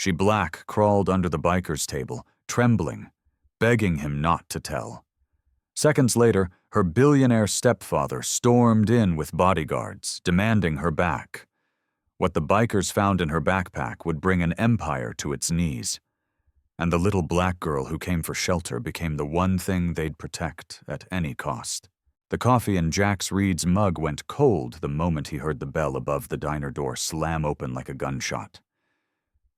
She black crawled under the biker's table, trembling, begging him not to tell. Seconds later, her billionaire stepfather stormed in with bodyguards, demanding her back. What the bikers found in her backpack would bring an empire to its knees. And the little black girl who came for shelter became the one thing they'd protect at any cost. The coffee in Jax Reed's mug went cold the moment he heard the bell above the diner door slam open like a gunshot.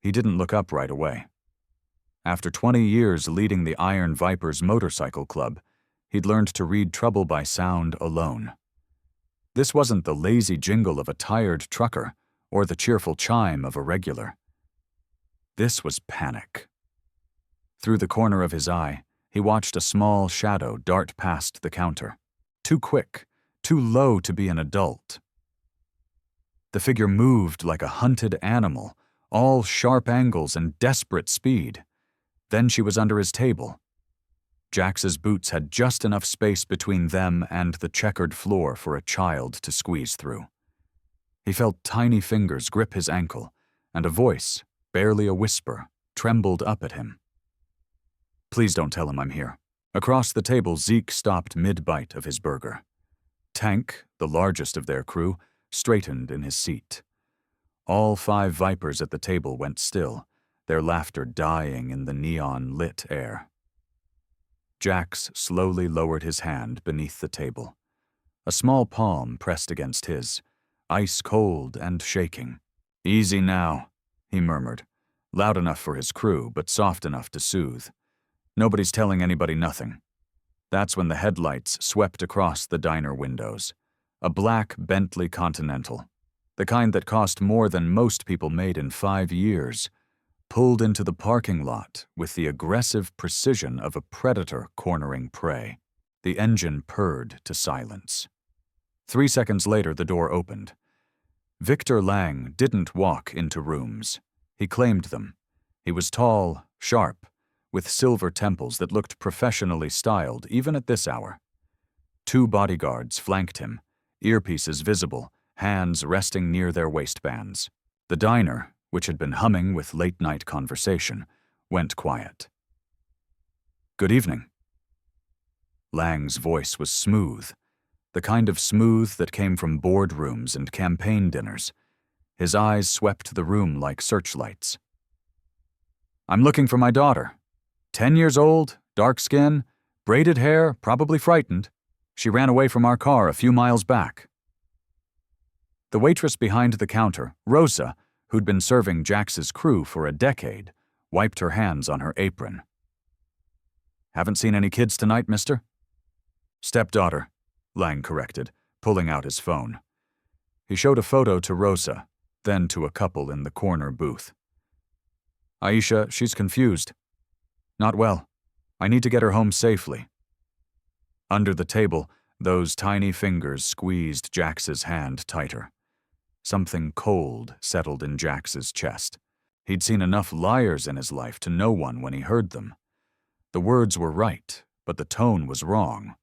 He didn't look up right away. After 20 years leading the Iron Vipers motorcycle club, he'd learned to read trouble by sound alone. This wasn't the lazy jingle of a tired trucker or the cheerful chime of a regular. This was panic. Through the corner of his eye, he watched a small shadow dart past the counter. Too quick, too low to be an adult. The figure moved like a hunted animal, all sharp angles and desperate speed. Then she was under his table. Jax's boots had just enough space between them and the checkered floor for a child to squeeze through. He felt tiny fingers grip his ankle, and a voice, barely a whisper, trembled up at him. "Please don't tell him I'm here." Across the table, Zeke stopped mid-bite of his burger. Tank, the largest of their crew, straightened in his seat. All 5 Vipers at the table went still, their laughter dying in the neon-lit air. Jax slowly lowered his hand beneath the table. A small palm pressed against his, ice-cold and shaking. "Easy now," he murmured, loud enough for his crew, but soft enough to soothe. "Nobody's telling anybody nothing." That's when the headlights swept across the diner windows. A black Bentley Continental, the kind that cost more than most people made in 5 years, pulled into the parking lot with the aggressive precision of a predator cornering prey. The engine purred to silence. 3 seconds later, the door opened. Victor Lang didn't walk into rooms. He claimed them. He was tall, sharp, with silver temples that looked professionally styled even at this hour. 2 bodyguards flanked him, earpieces visible, hands resting near their waistbands. The diner, which had been humming with late-night conversation, went quiet. "Good evening." Lang's voice was smooth, the kind of smooth that came from boardrooms and campaign dinners. His eyes swept the room like searchlights. "I'm looking for my daughter. 10 years old, dark skin, braided hair, probably frightened. She ran away from our car a few miles back." The waitress behind the counter, Rosa, who'd been serving Jax's crew for a decade, wiped her hands on her apron. "Haven't seen any kids tonight, mister?" "Stepdaughter," Lang corrected, pulling out his phone. He showed a photo to Rosa, then to a couple in the corner booth. "Aisha, she's confused. Not well. I need to get her home safely." Under the table, those tiny fingers squeezed Jax's hand tighter. Something cold settled in Jax's chest. He'd seen enough liars in his life to know one when he heard them. The words were right, but the tone was wrong.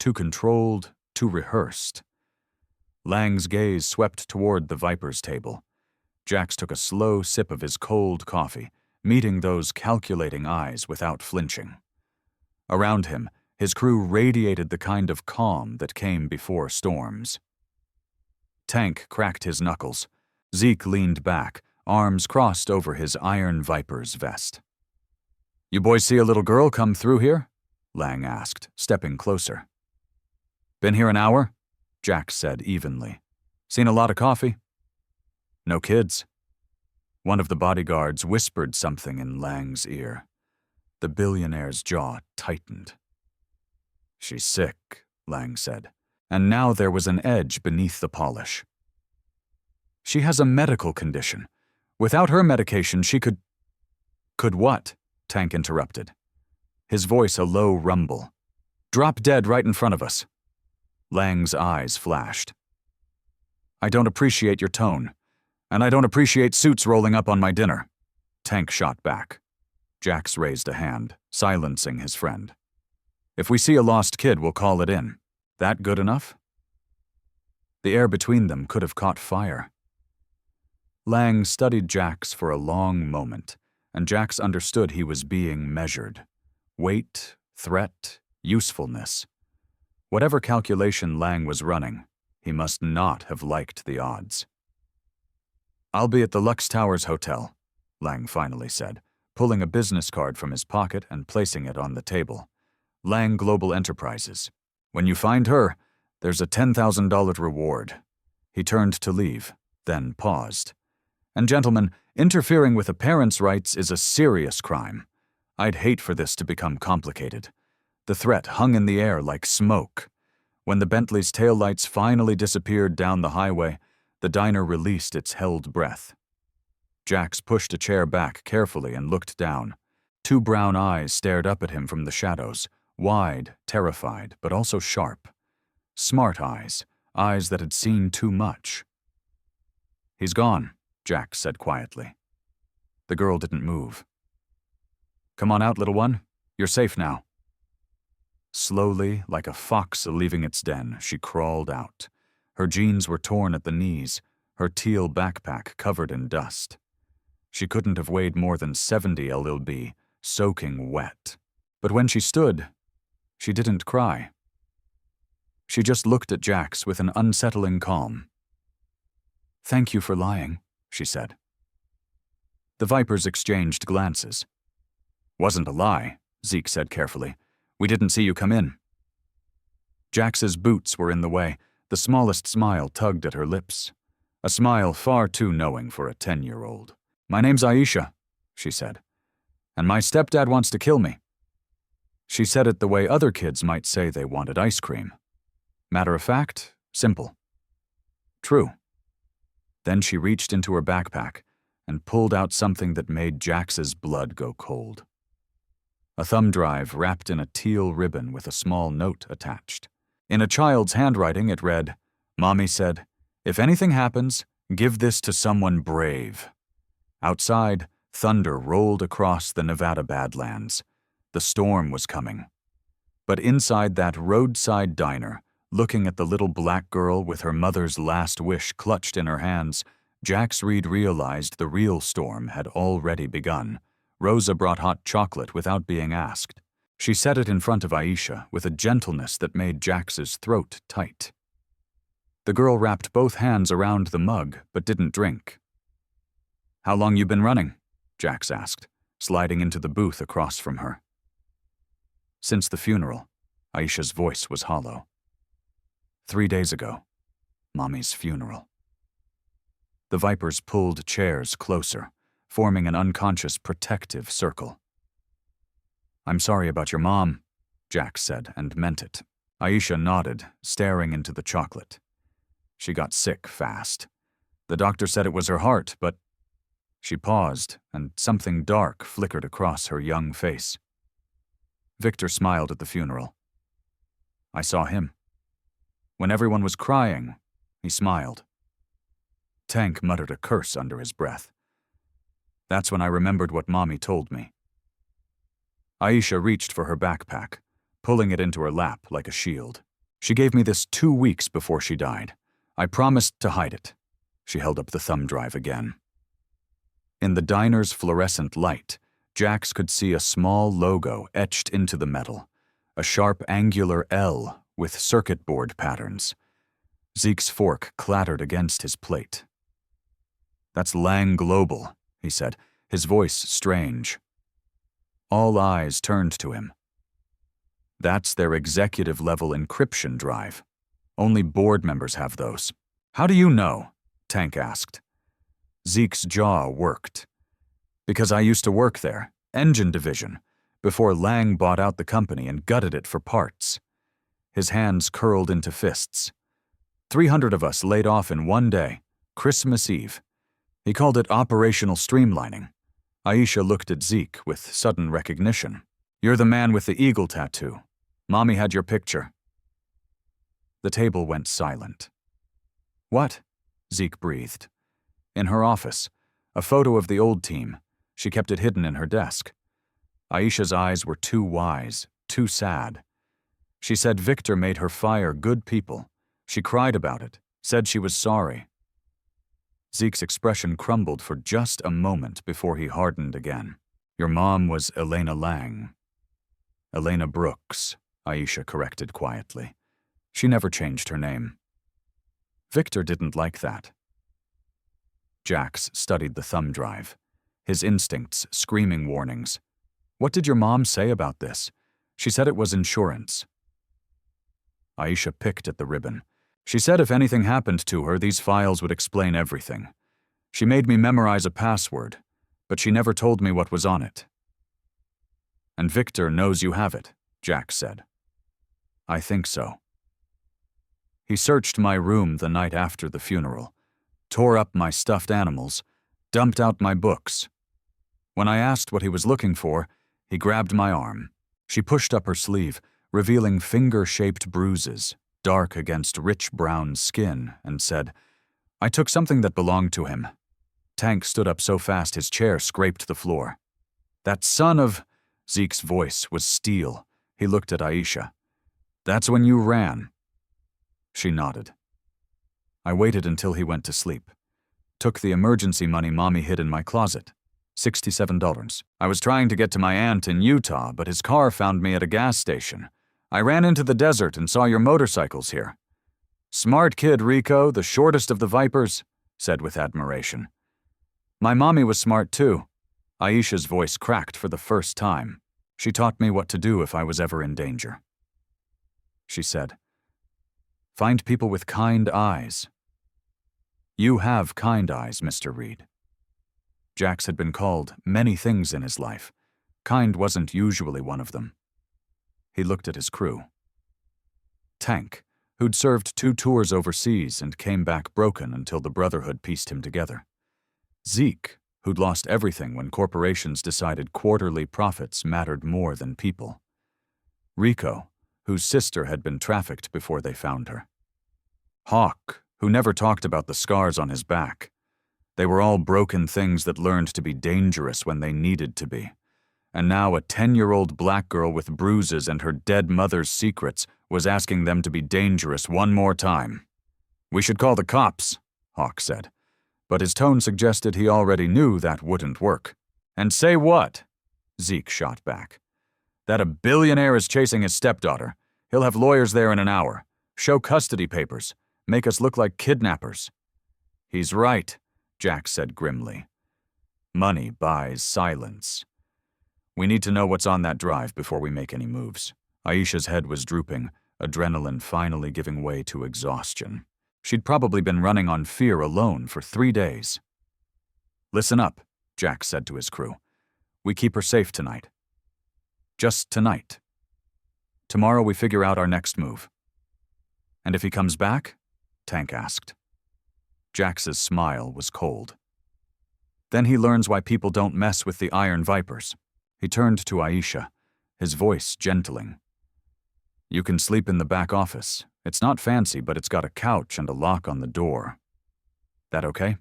Too controlled, too rehearsed. Lang's gaze swept toward the Viper's table. Jax took a slow sip of his cold coffee, meeting those calculating eyes without flinching. Around him, his crew radiated the kind of calm that came before storms. Tank cracked his knuckles. Zeke leaned back, arms crossed over his Iron Viper's vest. "You boys see a little girl come through here?" Lang asked, stepping closer. "Been here an hour?" Jax said evenly. "Seen a lot of coffee?" "No kids." One of the bodyguards whispered something in Lang's ear. The billionaire's jaw tightened. "She's sick," Lang said, and now there was an edge beneath the polish. "She has a medical condition. Without her medication, she could—" "Could what?" Tank interrupted. His voice a low rumble. "Drop dead right in front of us." Lang's eyes flashed. "I don't appreciate your tone. And I don't appreciate suits rolling up on my dinner." Tank shot back. Jax raised a hand, silencing his friend. "If we see a lost kid, we'll call it in. That good enough?" The air between them could have caught fire. Lang studied Jax for a long moment, and Jax understood he was being measured. Weight, threat, usefulness. Whatever calculation Lang was running, he must not have liked the odds. "I'll be at the Lux Towers Hotel," Lang finally said, pulling a business card from his pocket and placing it on the table. "Lang Global Enterprises. When you find her, there's a $10,000 reward." He turned to leave, then paused. "And gentlemen, interfering with a parent's rights is a serious crime. I'd hate for this to become complicated." The threat hung in the air like smoke. When the Bentley's taillights finally disappeared down the highway, the diner released its held breath. Jax pushed a chair back carefully and looked down. Two brown eyes stared up at him from the shadows, wide, terrified, but also sharp. Smart eyes, eyes that had seen too much. "He's gone," Jax said quietly. The girl didn't move. "Come on out, little one. You're safe now." Slowly, like a fox leaving its den, she crawled out. Her jeans were torn at the knees, her teal backpack covered in dust. She couldn't have weighed more than 70 LLB, soaking wet. But when she stood, she didn't cry. She just looked at Jax with an unsettling calm. "Thank you for lying," she said. The Vipers exchanged glances. "Wasn't a lie," Zeke said carefully. "We didn't see you come in." Jax's boots were in the way. The smallest smile tugged at her lips. A smile far too knowing for a 10-year-old. "My name's Aisha," she said. "And my stepdad wants to kill me." She said it the way other kids might say they wanted ice cream. Matter of fact, simple. True. Then she reached into her backpack and pulled out something that made Jax's blood go cold. A thumb drive wrapped in a teal ribbon with a small note attached. In a child's handwriting, it read, "Mommy said, if anything happens, give this to someone brave." Outside, thunder rolled across the Nevada Badlands. The storm was coming. But inside that roadside diner, looking at the little black girl with her mother's last wish clutched in her hands, Jax Reed realized the real storm had already begun. Rosa brought hot chocolate without being asked. She set it in front of Aisha with a gentleness that made Jax's throat tight. The girl wrapped both hands around the mug but didn't drink. "How long you been running?" Jax asked, sliding into the booth across from her. "Since the funeral." Aisha's voice was hollow. 3 days ago. Mommy's funeral. The Vipers pulled chairs closer, forming an unconscious protective circle. "I'm sorry about your mom," Jax said, and meant it. Aisha nodded, staring into the chocolate. "She got sick fast. The doctor said it was her heart, but..." She paused, and something dark flickered across her young face. Victor smiled at the funeral. "I saw him. When everyone was crying, he smiled." Tank muttered a curse under his breath. "That's when I remembered what Mommy told me." Aisha reached for her backpack, pulling it into her lap like a shield. "She gave me this 2 weeks before she died. I promised to hide it." She held up the thumb drive again. In the diner's fluorescent light, Jax could see a small logo etched into the metal, a sharp angular L with circuit board patterns. Zeke's fork clattered against his plate. "That's Lang Global," he said, his voice strange. All eyes turned to him. "That's their executive-level encryption drive. Only board members have those." "How do you know?" Tank asked. Zeke's jaw worked. "Because I used to work there, engine division, before Lang bought out the company and gutted it for parts." His hands curled into fists. 300 of us laid off in one day, Christmas Eve. He called it operational streamlining. Aisha looked at Zeke with sudden recognition. "You're the man with the eagle tattoo. Mommy had your picture." The table went silent. "What?" Zeke breathed. "In her office. A photo of the old team. She kept it hidden in her desk." Aisha's eyes were too wise, too sad. She said Victor made her fire good people. She cried about it, said she was sorry. Zeke's expression crumbled for just a moment before he hardened again. Your mom was Elena Lang. Elena Brooks, Aisha corrected quietly. She never changed her name. Victor didn't like that. Jax studied the thumb drive, his instincts screaming warnings. What did your mom say about this? She said it was insurance. Aisha picked at the ribbon. She said if anything happened to her, these files would explain everything. She made me memorize a password, but she never told me what was on it. And Victor knows you have it, Jax said. I think so. He searched my room the night after the funeral, tore up my stuffed animals, dumped out my books. When I asked what he was looking for, he grabbed my arm. She pushed up her sleeve, revealing finger-shaped bruises, dark against rich brown skin, and said, I took something that belonged to him. Tank stood up so fast his chair scraped the floor. That son of... Zeke's voice was steel. He looked at Aisha. That's when you ran. She nodded. I waited until he went to sleep. Took the emergency money Mommy hid in my closet. $67. I was trying to get to my aunt in Utah, but his car found me at a gas station. I ran into the desert and saw your motorcycles here. Smart kid, Rico, the shortest of the Vipers, said with admiration. My mommy was smart too. Aisha's voice cracked for the first time. She taught me what to do if I was ever in danger. She said, find people with kind eyes. You have kind eyes, Mr. Reed. Jax had been called many things in his life. Kind wasn't usually one of them. He looked at his crew. Tank, who'd served 2 tours overseas and came back broken until the Brotherhood pieced him together. Zeke, who'd lost everything when corporations decided quarterly profits mattered more than people. Rico, whose sister had been trafficked before they found her. Hawk, who never talked about the scars on his back. They were all broken things that learned to be dangerous when they needed to be. And now a 10-year-old black girl with bruises and her dead mother's secrets was asking them to be dangerous one more time. We should call the cops, Hawk said. But his tone suggested he already knew that wouldn't work. And say what? Zeke shot back. That a billionaire is chasing his stepdaughter. He'll have lawyers there in an hour. Show custody papers. Make us look like kidnappers. He's right, Jax said grimly. Money buys silence. We need to know what's on that drive before we make any moves. Aisha's head was drooping, adrenaline finally giving way to exhaustion. She'd probably been running on fear alone for 3 days. Listen up, Jax said to his crew. We keep her safe tonight. Just tonight. Tomorrow we figure out our next move. And if he comes back? Tank asked. Jax's smile was cold. Then he learns why people don't mess with the Iron Vipers. He turned to Aisha, his voice gentling. You can sleep in the back office. It's not fancy, but it's got a couch and a lock on the door. That okay?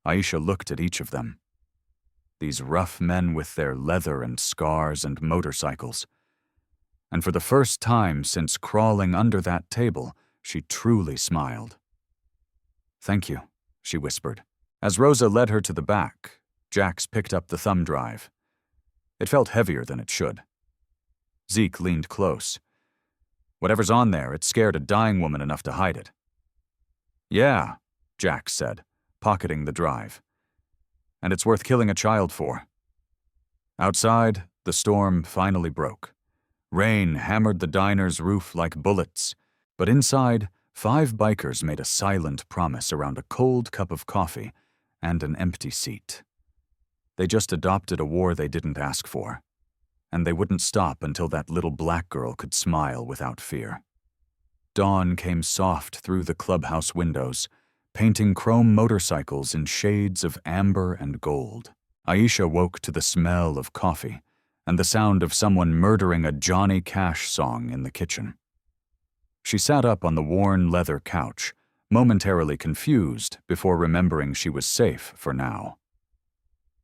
Aisha looked at each of them. These rough men with their leather and scars and motorcycles. And for the first time since crawling under that table, she truly smiled. Thank you, she whispered. As Rosa led her to the back, Jax picked up the thumb drive. It felt heavier than it should. Zeke leaned close. Whatever's on there, it scared a dying woman enough to hide it. Yeah, Jax said, pocketing the drive. And it's worth killing a child for. Outside, the storm finally broke. Rain hammered the diner's roof like bullets, but inside, 5 bikers made a silent promise around a cold cup of coffee and an empty seat. They just adopted a war they didn't ask for, and they wouldn't stop until that little black girl could smile without fear. Dawn came soft through the clubhouse windows, painting chrome motorcycles in shades of amber and gold. Aisha woke to the smell of coffee and the sound of someone murdering a Johnny Cash song in the kitchen. She sat up on the worn leather couch, momentarily confused before remembering she was safe for now.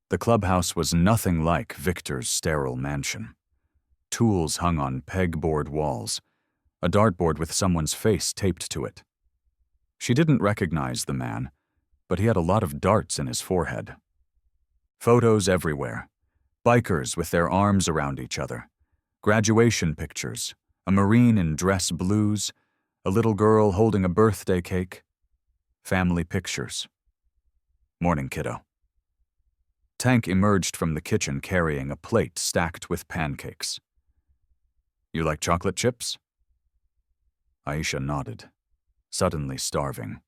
The clubhouse was nothing like Victor's sterile mansion. Tools hung on pegboard walls, a dartboard with someone's face taped to it. She didn't recognize the man, but he had a lot of darts in his forehead. Photos everywhere, Bikers with their arms around each other. Graduation pictures. A Marine in dress blues. A little girl holding a birthday cake. Family pictures. Morning, kiddo. Tank emerged from the kitchen carrying a plate stacked with pancakes. You like chocolate chips? Aisha nodded, suddenly starving.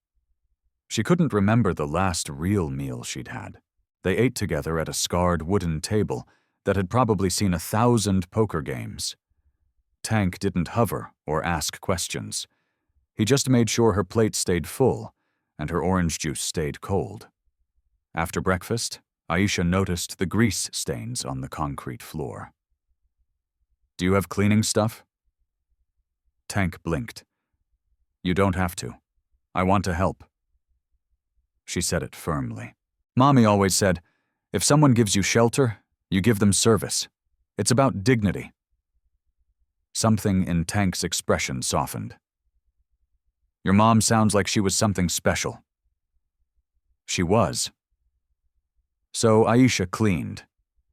She couldn't remember the last real meal she'd had. They ate together at a scarred wooden table that had probably seen 1,000 poker games. Tank didn't hover or ask questions. He just made sure her plate stayed full and her orange juice stayed cold. After breakfast, Aisha noticed the grease stains on the concrete floor. Do you have cleaning stuff? Tank blinked. You don't have to. I want to help. She said it firmly. Mommy always said, if someone gives you shelter, you give them service. It's about dignity. Something in Tank's expression softened. Your mom sounds like she was something special. She was. So Aisha cleaned.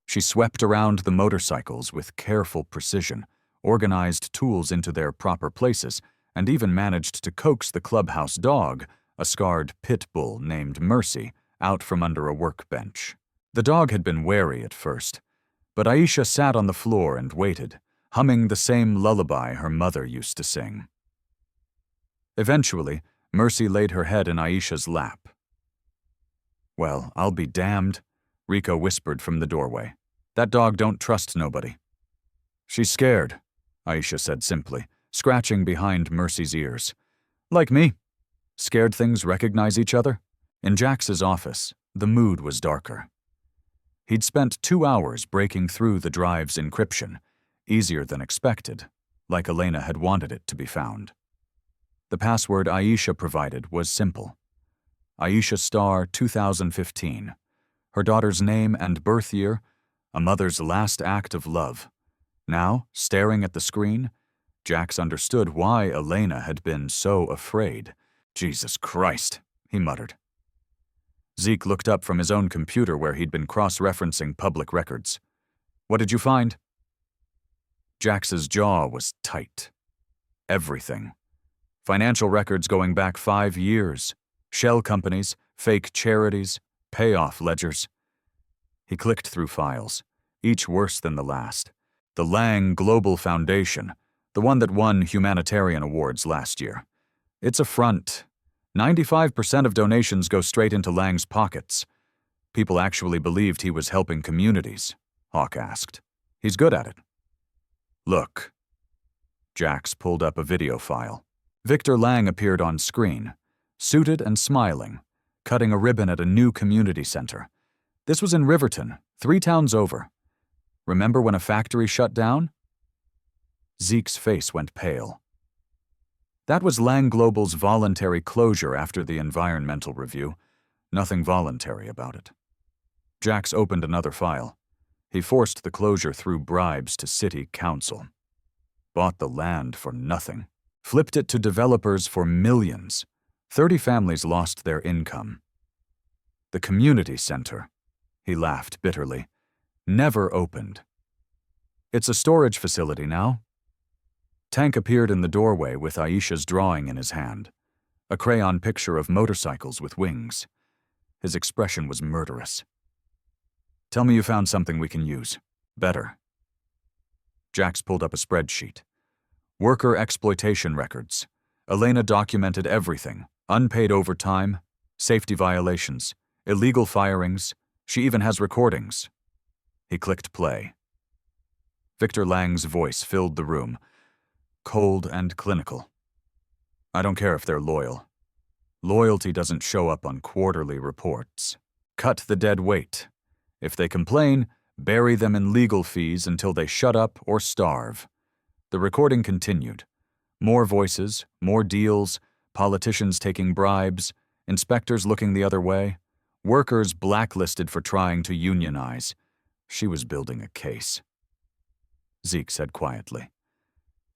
She swept around the motorcycles with careful precision, organized tools into their proper places, and even managed to coax the clubhouse dog, a scarred pit bull named Mercy, out from under a workbench. The dog had been wary at first, but Aisha sat on the floor and waited, humming the same lullaby her mother used to sing. Eventually, Mercy laid her head in Aisha's lap. Well, I'll be damned, Rico whispered from the doorway. That dog don't trust nobody. She's scared, Aisha said simply, scratching behind Mercy's ears. Like me. Scared things recognize each other? In Jax's office, the mood was darker. He'd spent 2 hours breaking through the drive's encryption, easier than expected, like Elena had wanted it to be found. The password Aisha provided was simple. Aisha Star 2015. Her daughter's name and birth year, a mother's last act of love. Now, staring at the screen, Jax understood why Elena had been so afraid. Jesus Christ, he muttered. Zeke looked up from his own computer where he'd been cross-referencing public records. What did you find? Jax's jaw was tight. Everything. Financial records going back 5 years. Shell companies, fake charities, payoff ledgers. He clicked through files, each worse than the last. The Lang Global Foundation, the one that won humanitarian awards last year. It's a front. 95% of donations go straight into Lang's pockets. People actually believed he was helping communities, Hawk asked. He's good at it. Look. Jax pulled up a video file. Victor Lang appeared on screen, suited and smiling, cutting a ribbon at a new community center. This was in Riverton, 3 towns over. Remember when a factory shut down? Zeke's face went pale. That was Lang Global's voluntary closure after the environmental review. Nothing voluntary about it. Jax opened another file. He forced the closure through bribes to city council. Bought the land for nothing. Flipped it to developers for millions. 30 families lost their income. The community center, he laughed bitterly, never opened. It's a storage facility now. Tank appeared in the doorway with Aisha's drawing in his hand, a crayon picture of motorcycles with wings. His expression was murderous. Tell me you found something we can use. Better. Jax pulled up a spreadsheet. Worker exploitation records. Elena documented everything. Unpaid overtime, safety violations, illegal firings. She even has recordings. He clicked play. Victor Lang's voice filled the room, cold and clinical. I don't care if they're loyal. Loyalty doesn't show up on quarterly reports. Cut the dead weight. If they complain, bury them in legal fees until they shut up or starve. The recording continued. More voices, more deals, politicians taking bribes, inspectors looking the other way, workers blacklisted for trying to unionize. She was building a case. Zeke said quietly.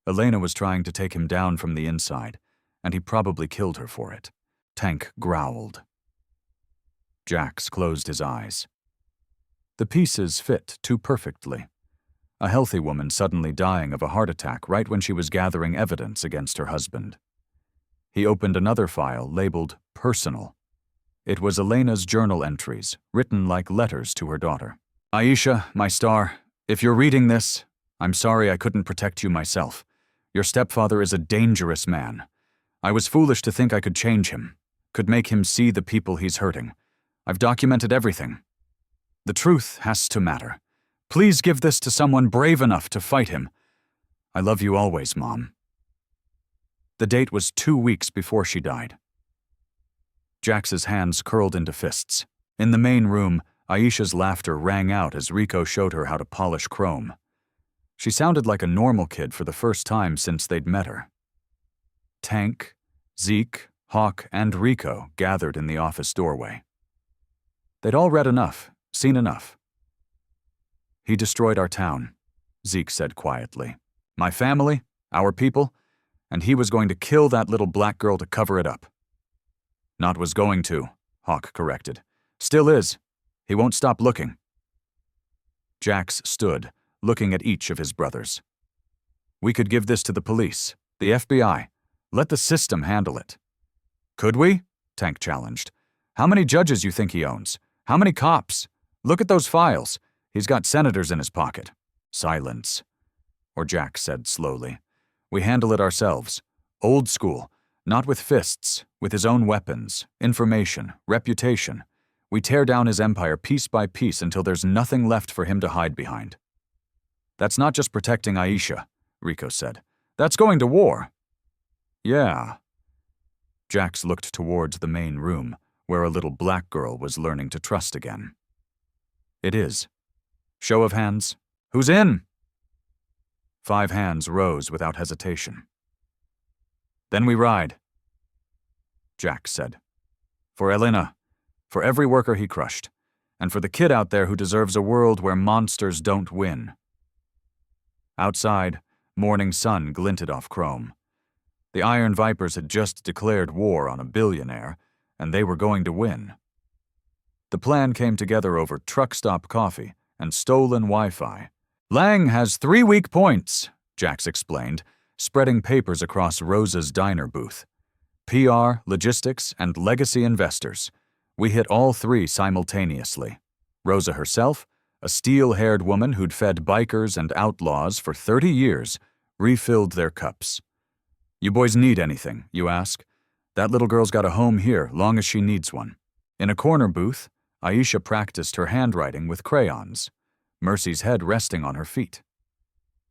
Elena was trying to take him down from the inside, and he probably killed her for it. Tank growled. Jax closed his eyes. The pieces fit too perfectly. A healthy woman suddenly dying of a heart attack right when she was gathering evidence against her husband. He opened another file labeled Personal. It was Elena's journal entries, written like letters to her daughter. Aisha, my star, if you're reading this, I'm sorry I couldn't protect you myself. Your stepfather is a dangerous man. I was foolish to think I could change him, could make him see the people he's hurting. I've documented everything. The truth has to matter. Please give this to someone brave enough to fight him. I love you always, Mom. The date was 2 weeks before she died. Jax's hands curled into fists. In the main room, Aisha's laughter rang out as Rico showed her how to polish chrome. She sounded like a normal kid for the first time since they'd met her. Tank, Zeke, Hawk, and Rico gathered in the office doorway. They'd all read enough, seen enough. He destroyed our town, Zeke said quietly. My family, our people, and he was going to kill that little black girl to cover it up. Not was going to, Hawk corrected. Still is. He won't stop looking. Jax stood, looking at each of his brothers. We could give this to the police, the FBI. Let the system handle it. Could we? Tank challenged. How many judges you think he owns? How many cops? Look at those files. He's got senators in his pocket. Silence. Or Jax said slowly. We handle it ourselves. Old school. Not with fists, with his own weapons, information, reputation. We tear down his empire piece by piece until there's nothing left for him to hide behind. That's not just protecting Aisha, Rico said. That's going to war. Yeah. Jax looked towards the main room, where a little black girl was learning to trust again. It is. Show of hands. Who's in? 5 hands rose without hesitation. Then we ride, Jax said. For Elena, for every worker he crushed, and for the kid out there who deserves a world where monsters don't win. Outside, morning sun glinted off chrome. The Iron Vipers had just declared war on a billionaire, and they were going to win. The plan came together over truck stop coffee and stolen Wi-Fi. Lang has 3 weak points, Jax explained, spreading papers across Rosa's diner booth. PR, logistics, and legacy investors. We hit all 3 simultaneously. Rosa herself, a steel-haired woman who'd fed bikers and outlaws for 30 years, refilled their cups. You boys need anything, you ask? That little girl's got a home here, long as she needs one. In a corner booth, Aisha practiced her handwriting with crayons, Mercy's head resting on her feet.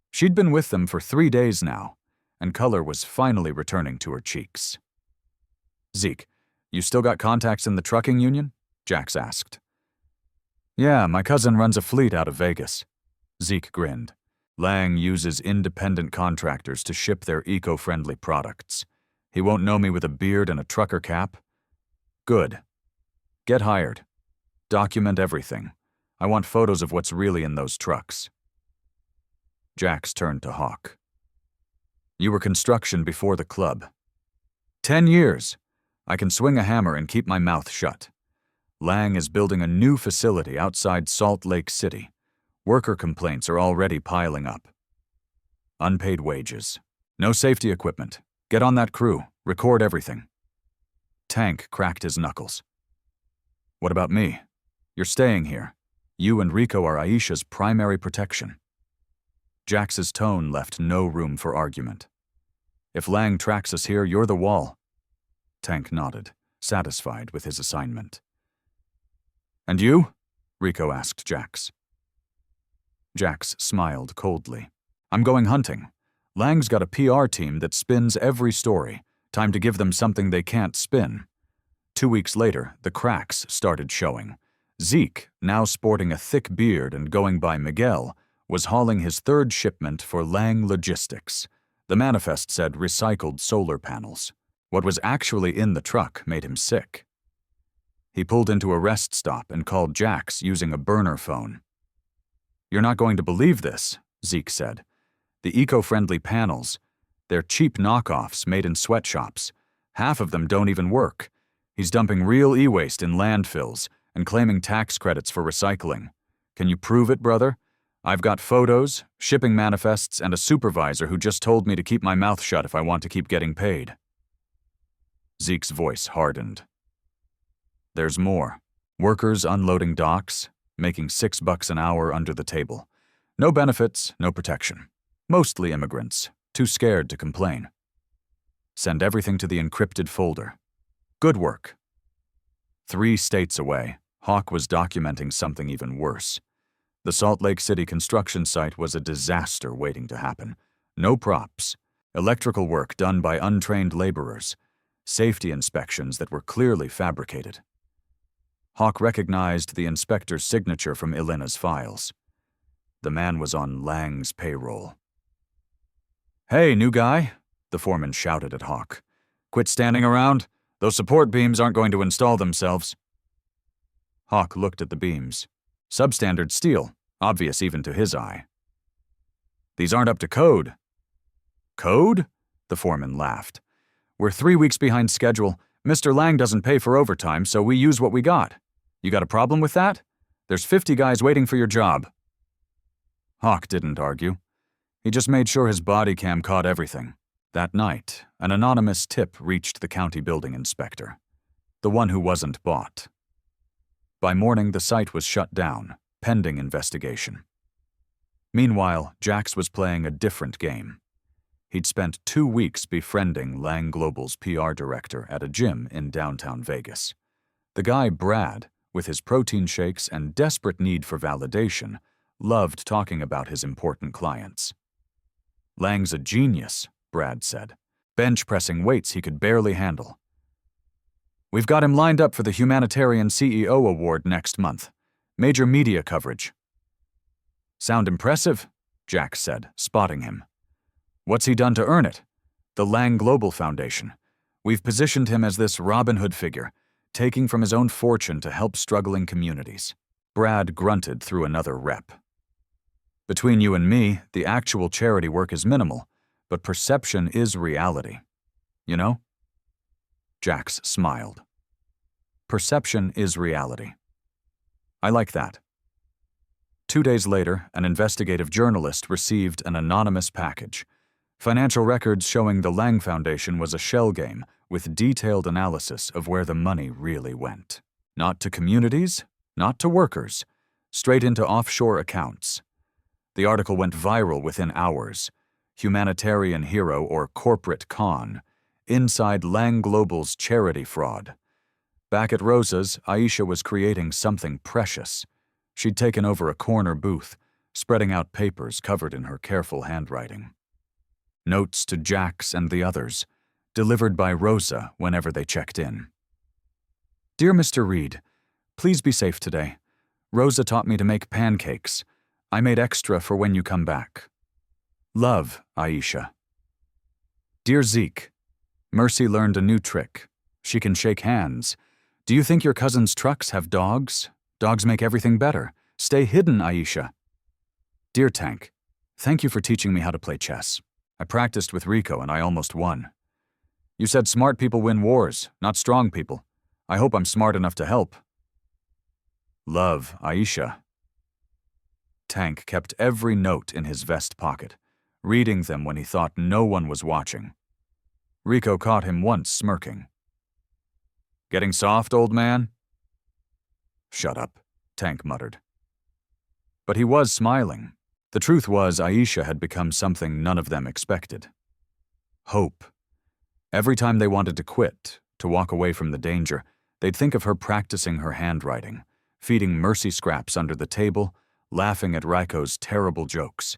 She'd been with them for 3 days now, and color was finally returning to her cheeks. Zeke, you still got contacts in the trucking union? Jax asked. Yeah, my cousin runs a fleet out of Vegas. Zeke grinned. Lang uses independent contractors to ship their eco-friendly products. He won't know me with a beard and a trucker cap. Good. Get hired. Document everything. I want photos of what's really in those trucks. Jax turned to Hawk. You were construction before the club. 10 years. I can swing a hammer and keep my mouth shut. Lang is building a new facility outside Salt Lake City. Worker complaints are already piling up. Unpaid wages. No safety equipment. Get on that crew. Record everything. Tank cracked his knuckles. What about me? You're staying here. You and Rico are Aisha's primary protection. Jax's tone left no room for argument. If Lang tracks us here, you're the wall. Tank nodded, satisfied with his assignment. And you? Rico asked Jax. Jax smiled coldly. I'm going hunting. Lang's got a PR team that spins every story. Time to give them something they can't spin. 2 weeks later, the cracks started showing. Zeke, now sporting a thick beard and going by Miguel, was hauling his 3rd shipment for Lang Logistics. The manifest said recycled solar panels. What was actually in the truck made him sick. He pulled into a rest stop and called Jax using a burner phone. You're not going to believe this, Zeke said. The eco-friendly panels, they're cheap knockoffs made in sweatshops. Half of them don't even work. He's dumping real e-waste in landfills and claiming tax credits for recycling. Can you prove it, brother? I've got photos, shipping manifests, and a supervisor who just told me to keep my mouth shut if I want to keep getting paid. Zeke's voice hardened. There's more. Workers unloading docks, making $6 an hour under the table. No benefits, no protection. Mostly immigrants, too scared to complain. Send everything to the encrypted folder. Good work. 3 states away, Hawk was documenting something even worse. The Salt Lake City construction site was a disaster waiting to happen. No props. Electrical work done by untrained laborers. Safety inspections that were clearly fabricated. Hawk recognized the inspector's signature from Elena's files. The man was on Lang's payroll. "Hey, new guy," the foreman shouted at Hawk. "Quit standing around. Those support beams aren't going to install themselves." Hawk looked at the beams. Substandard steel, obvious even to his eye. "These aren't up to code." "Code?" The foreman laughed. "We're 3 weeks behind schedule. Mr. Lang doesn't pay for overtime, so we use what we got. You got a problem with that? There's 50 guys waiting for your job." Hawk didn't argue. He just made sure his body cam caught everything. That night, an anonymous tip reached the county building inspector. The one who wasn't bought. By morning, the site was shut down, pending investigation. Meanwhile, Jax was playing a different game. He'd spent 2 weeks befriending Lang Global's PR director at a gym in downtown Vegas. The guy, Brad, with his protein shakes and desperate need for validation, loved talking about his important clients. "Lang's a genius," Brad said, bench pressing weights he could barely handle. "We've got him lined up for the Humanitarian CEO Award next month. Major media coverage." "Sound impressive?" Jax said, spotting him. "What's he done to earn it?" "The Lang Global Foundation. We've positioned him as this Robin Hood figure, taking from his own fortune to help struggling communities." Brad grunted through another rep. "Between you and me, the actual charity work is minimal, but perception is reality. You know?" Jax smiled. "Perception is reality. I like that." 2 days later, an investigative journalist received an anonymous package. Financial records showing the Lang Foundation was a shell game with detailed analysis of where the money really went. Not to communities, not to workers, straight into offshore accounts. The article went viral within hours. Humanitarian hero or corporate con, inside Lang Global's charity fraud. Back at Rosa's, Aisha was creating something precious. She'd taken over a corner booth, spreading out papers covered in her careful handwriting. Notes to Jax and the others, delivered by Rosa whenever they checked in. "Dear Mr. Reed, please be safe today. Rosa taught me to make pancakes. I made extra for when you come back. Love, Aisha." "Dear Zeke, Mercy learned a new trick. She can shake hands. Do you think your cousin's trucks have dogs? Dogs make everything better. Stay hidden, Aisha." "Dear Tank, thank you for teaching me how to play chess. I practiced with Rico and I almost won. You said smart people win wars, not strong people. I hope I'm smart enough to help. Love, Aisha." Tank kept every note in his vest pocket, reading them when he thought no one was watching. Rico caught him once smirking. "Getting soft, old man?" "Shut up," Tank muttered. But he was smiling. The truth was Aisha had become something none of them expected. Hope. Every time they wanted to quit, to walk away from the danger, they'd think of her practicing her handwriting, feeding Mercy scraps under the table, laughing at Raiko's terrible jokes.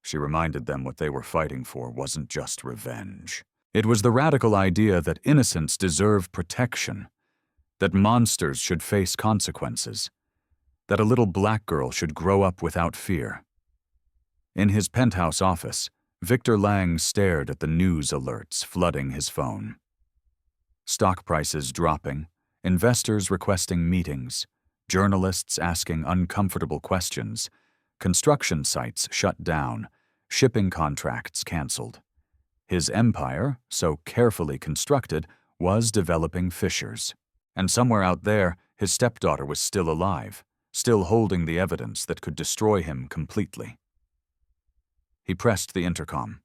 She reminded them what they were fighting for wasn't just revenge. It was the radical idea that innocents deserve protection, that monsters should face consequences, that a little black girl should grow up without fear. In his penthouse office, Victor Lang stared at the news alerts flooding his phone. Stock prices dropping, investors requesting meetings, journalists asking uncomfortable questions, construction sites shut down, shipping contracts canceled. His empire, so carefully constructed, was developing fissures. And somewhere out there, his stepdaughter was still alive, still holding the evidence that could destroy him completely. He pressed the intercom.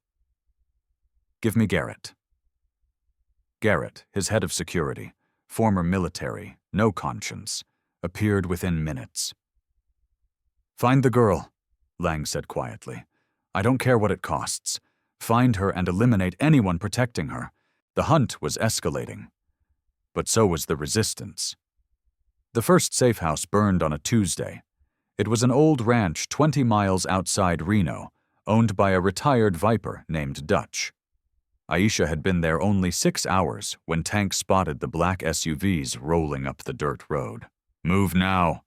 "Give me Garrett." Garrett, his head of security, former military, no conscience, appeared within minutes. "Find the girl," Lang said quietly. "I don't care what it costs. Find her and eliminate anyone protecting her." The hunt was escalating, but so was the resistance. The first safe house burned on a Tuesday. It was an old ranch 20 miles outside Reno, owned by a retired Viper named Dutch. Aisha had been there only 6 hours when Tank spotted the black SUVs rolling up the dirt road. "Move now."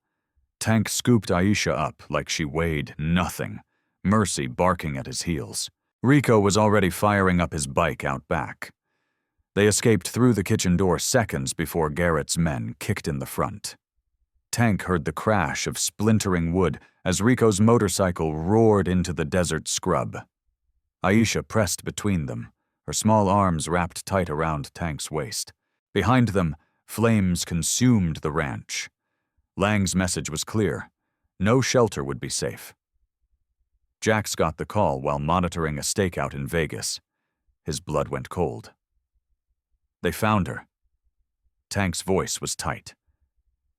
Tank scooped Aisha up like she weighed nothing, Mercy barking at his heels. Rico was already firing up his bike out back. They escaped through the kitchen door seconds before Garrett's men kicked in the front. Tank heard the crash of splintering wood as Rico's motorcycle roared into the desert scrub. Aisha pressed between them, her small arms wrapped tight around Tank's waist. Behind them, flames consumed the ranch. Lang's message was clear: no shelter would be safe. Jax got the call while monitoring a stakeout in Vegas. His blood went cold. "They found her." Tank's voice was tight.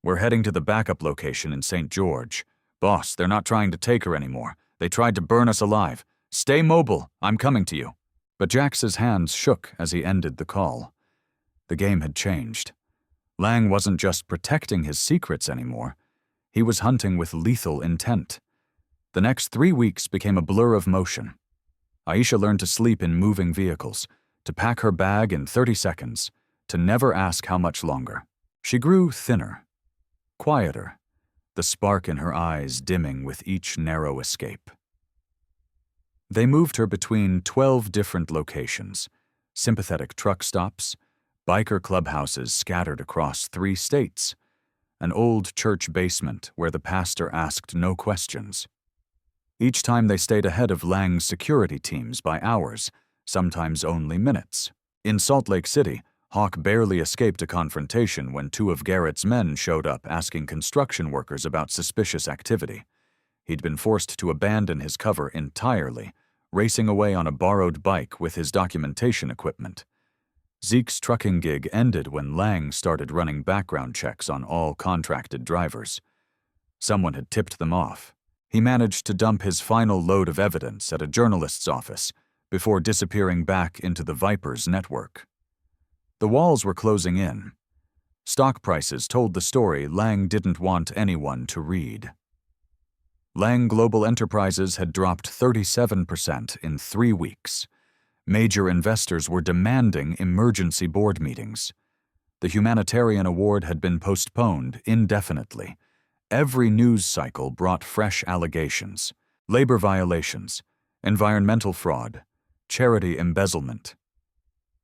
"We're heading to the backup location in St. George. Boss, they're not trying to take her anymore. They tried to burn us alive. Stay mobile, I'm coming to you." But Jax's hands shook as he ended the call. The game had changed. Lang wasn't just protecting his secrets anymore. He was hunting with lethal intent. The next 3 weeks became a blur of motion. Aisha learned to sleep in moving vehicles, to pack her bag in 30 seconds, to never ask how much longer. She grew thinner, quieter, the spark in her eyes dimming with each narrow escape. They moved her between 12 different locations, sympathetic truck stops, biker clubhouses scattered across 3 states, an old church basement where the pastor asked no questions. Each time they stayed ahead of Lang's security teams by hours, sometimes only minutes. In Salt Lake City, Hawk barely escaped a confrontation when 2 of Garrett's men showed up asking construction workers about suspicious activity. He'd been forced to abandon his cover entirely, racing away on a borrowed bike with his documentation equipment. Zeke's trucking gig ended when Lang started running background checks on all contracted drivers. Someone had tipped them off. He managed to dump his final load of evidence at a journalist's office before disappearing back into the Viper's network. The walls were closing in. Stock prices told the story Lang didn't want anyone to read. Lang Global Enterprises had dropped 37% in 3 weeks. Major investors were demanding emergency board meetings. The humanitarian award had been postponed indefinitely. Every news cycle brought fresh allegations: labor violations, environmental fraud, charity embezzlement.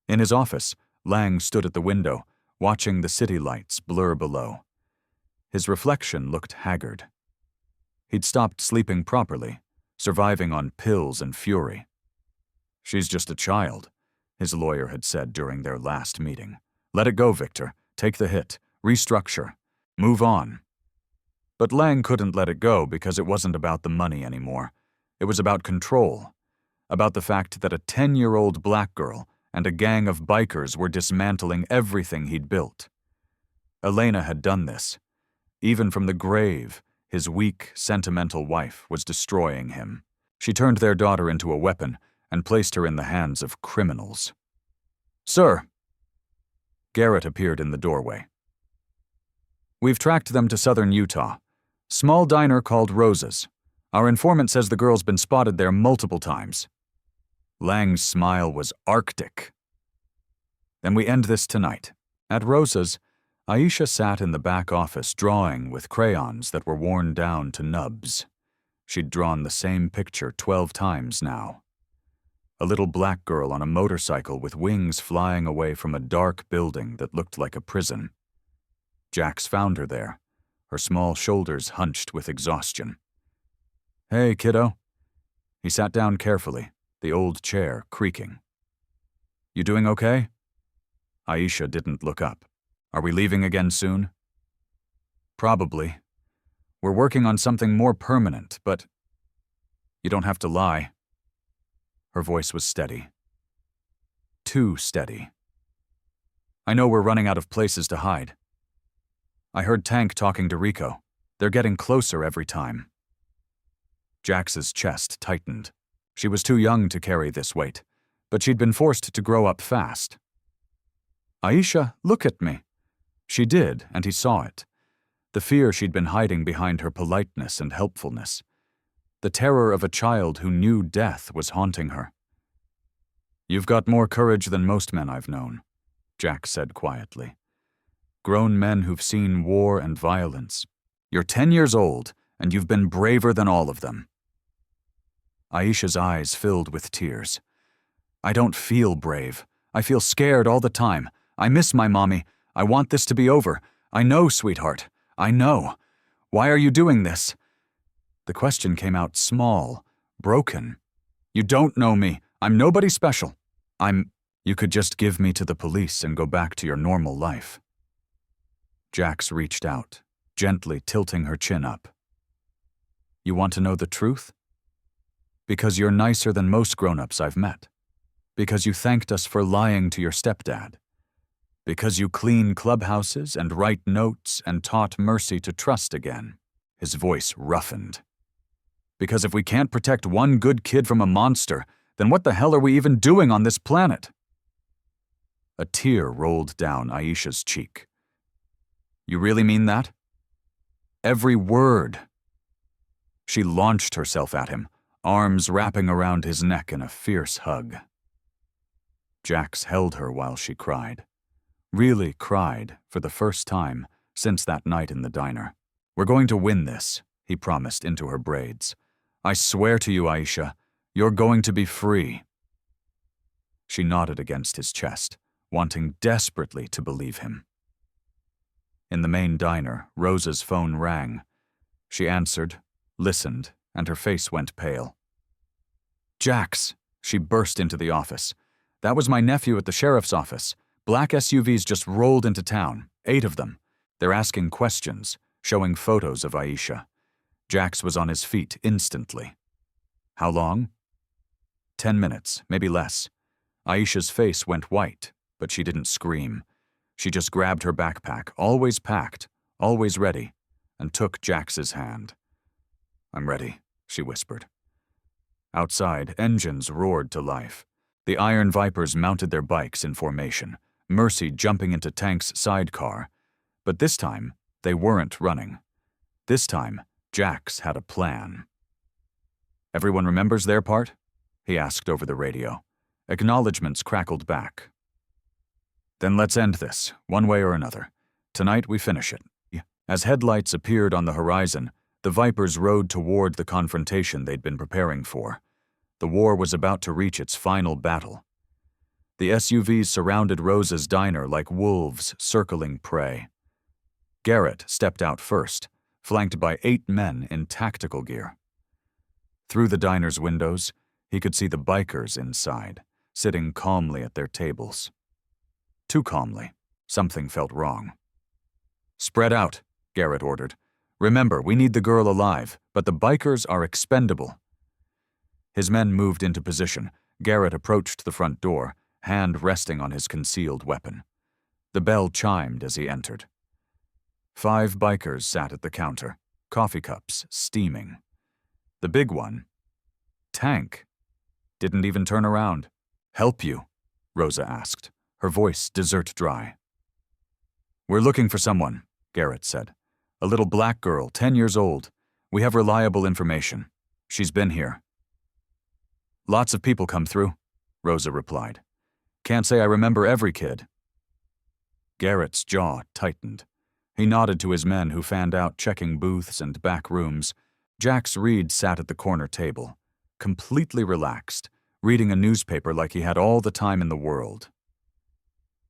In his office, Lang stood at the window, watching the city lights blur below. His reflection looked haggard. He'd stopped sleeping properly, surviving on pills and fury. "She's just a child," his lawyer had said during their last meeting. "Let it go, Victor. Take the hit. Restructure. Move on." But Lang couldn't let it go because it wasn't about the money anymore. It was about control, about the fact that a 10-year-old black girl and a gang of bikers were dismantling everything he'd built. Elena had done this. Even from the grave, his weak, sentimental wife was destroying him. She turned their daughter into a weapon and placed her in the hands of criminals. "Sir." Garrett appeared in the doorway. "We've tracked them to southern Utah. Small diner called Rosa's. Our informant says the girl's been spotted there multiple times." Lang's smile was arctic. "Then we end this tonight." At Rosa's, Aisha sat in the back office drawing with crayons that were worn down to nubs. She'd drawn the same picture 12 times now. A little black girl on a motorcycle with wings flying away from a dark building that looked like a prison. Jax found her there, her small shoulders hunched with exhaustion. "Hey, kiddo." He sat down carefully, the old chair creaking. "You doing okay?" Aisha didn't look up. "Are we leaving again soon?" "Probably. We're working on something more permanent, but you don't have to lie. Her voice was steady. Too steady. I know we're running out of places to hide. I heard Tank talking to Rico. They're getting closer every time. Jax's chest tightened. She was too young to carry this weight, but she'd been forced to grow up fast. Aisha, look at me. She did, and he saw it. The fear she'd been hiding behind her politeness and helpfulness. The terror of a child who knew death was haunting her. You've got more courage than most men I've known, Jax said quietly. Grown men who've seen war and violence. You're 10 years old, and you've been braver than all of them. Aisha's eyes filled with tears. I don't feel brave. I feel scared all the time. I miss my mommy. I want this to be over. I know, sweetheart. I know. Why are you doing this? The question came out small, broken. You don't know me. I'm nobody special. You could just give me to the police and go back to your normal life. Jax reached out, gently tilting her chin up. You want to know the truth? Because you're nicer than most grown-ups I've met. Because you thanked us for lying to your stepdad. Because you clean clubhouses and write notes and taught Mercy to trust again. His voice roughened. Because if we can't protect one good kid from a monster, then what the hell are we even doing on this planet? A tear rolled down Aisha's cheek. You really mean that? Every word. She launched herself at him, arms wrapping around his neck in a fierce hug. Jax held her while she cried. Really cried for the first time since that night in the diner. We're going to win this, he promised into her braids. I swear to you, Aisha, you're going to be free. She nodded against his chest, wanting desperately to believe him. In the main diner, Rosa's phone rang. She answered, listened, and her face went pale. Jax, she burst into the office. That was my nephew at the sheriff's office. Black SUVs just rolled into town, 8 of them. They're asking questions, showing photos of Aisha. Jax was on his feet instantly. How long? 10 minutes, maybe less. Aisha's face went white, but she didn't scream. She just grabbed her backpack, always packed, always ready, and took Jax's hand. I'm ready, she whispered. Outside, engines roared to life. The Iron Vipers mounted their bikes in formation, Mercy jumping into Tank's sidecar. But this time, they weren't running. This time, Jax had a plan. Everyone remembers their part? He asked over the radio. Acknowledgements crackled back. Then let's end this, one way or another. Tonight we finish it. As headlights appeared on the horizon, the Vipers rode toward the confrontation they'd been preparing for. The war was about to reach its final battle. The SUVs surrounded Rosa's diner like wolves circling prey. Garrett stepped out first, flanked by 8 men in tactical gear. Through the diner's windows, he could see the bikers inside, sitting calmly at their tables. Too calmly. Something felt wrong. Spread out, Garrett ordered. Remember, we need the girl alive, but the bikers are expendable. His men moved into position. Garrett approached the front door, hand resting on his concealed weapon. The bell chimed as he entered. 5 bikers sat at the counter, coffee cups steaming. The big one, Tank, didn't even turn around. Help you? Rosa asked, her voice dessert dry. We're looking for someone, Garrett said. A little black girl, 10 years old. We have reliable information. She's been here. Lots of people come through, Rosa replied. Can't say I remember every kid. Garrett's jaw tightened. He nodded to his men who fanned out checking booths and back rooms. Jax Reed sat at the corner table, completely relaxed, reading a newspaper like he had all the time in the world.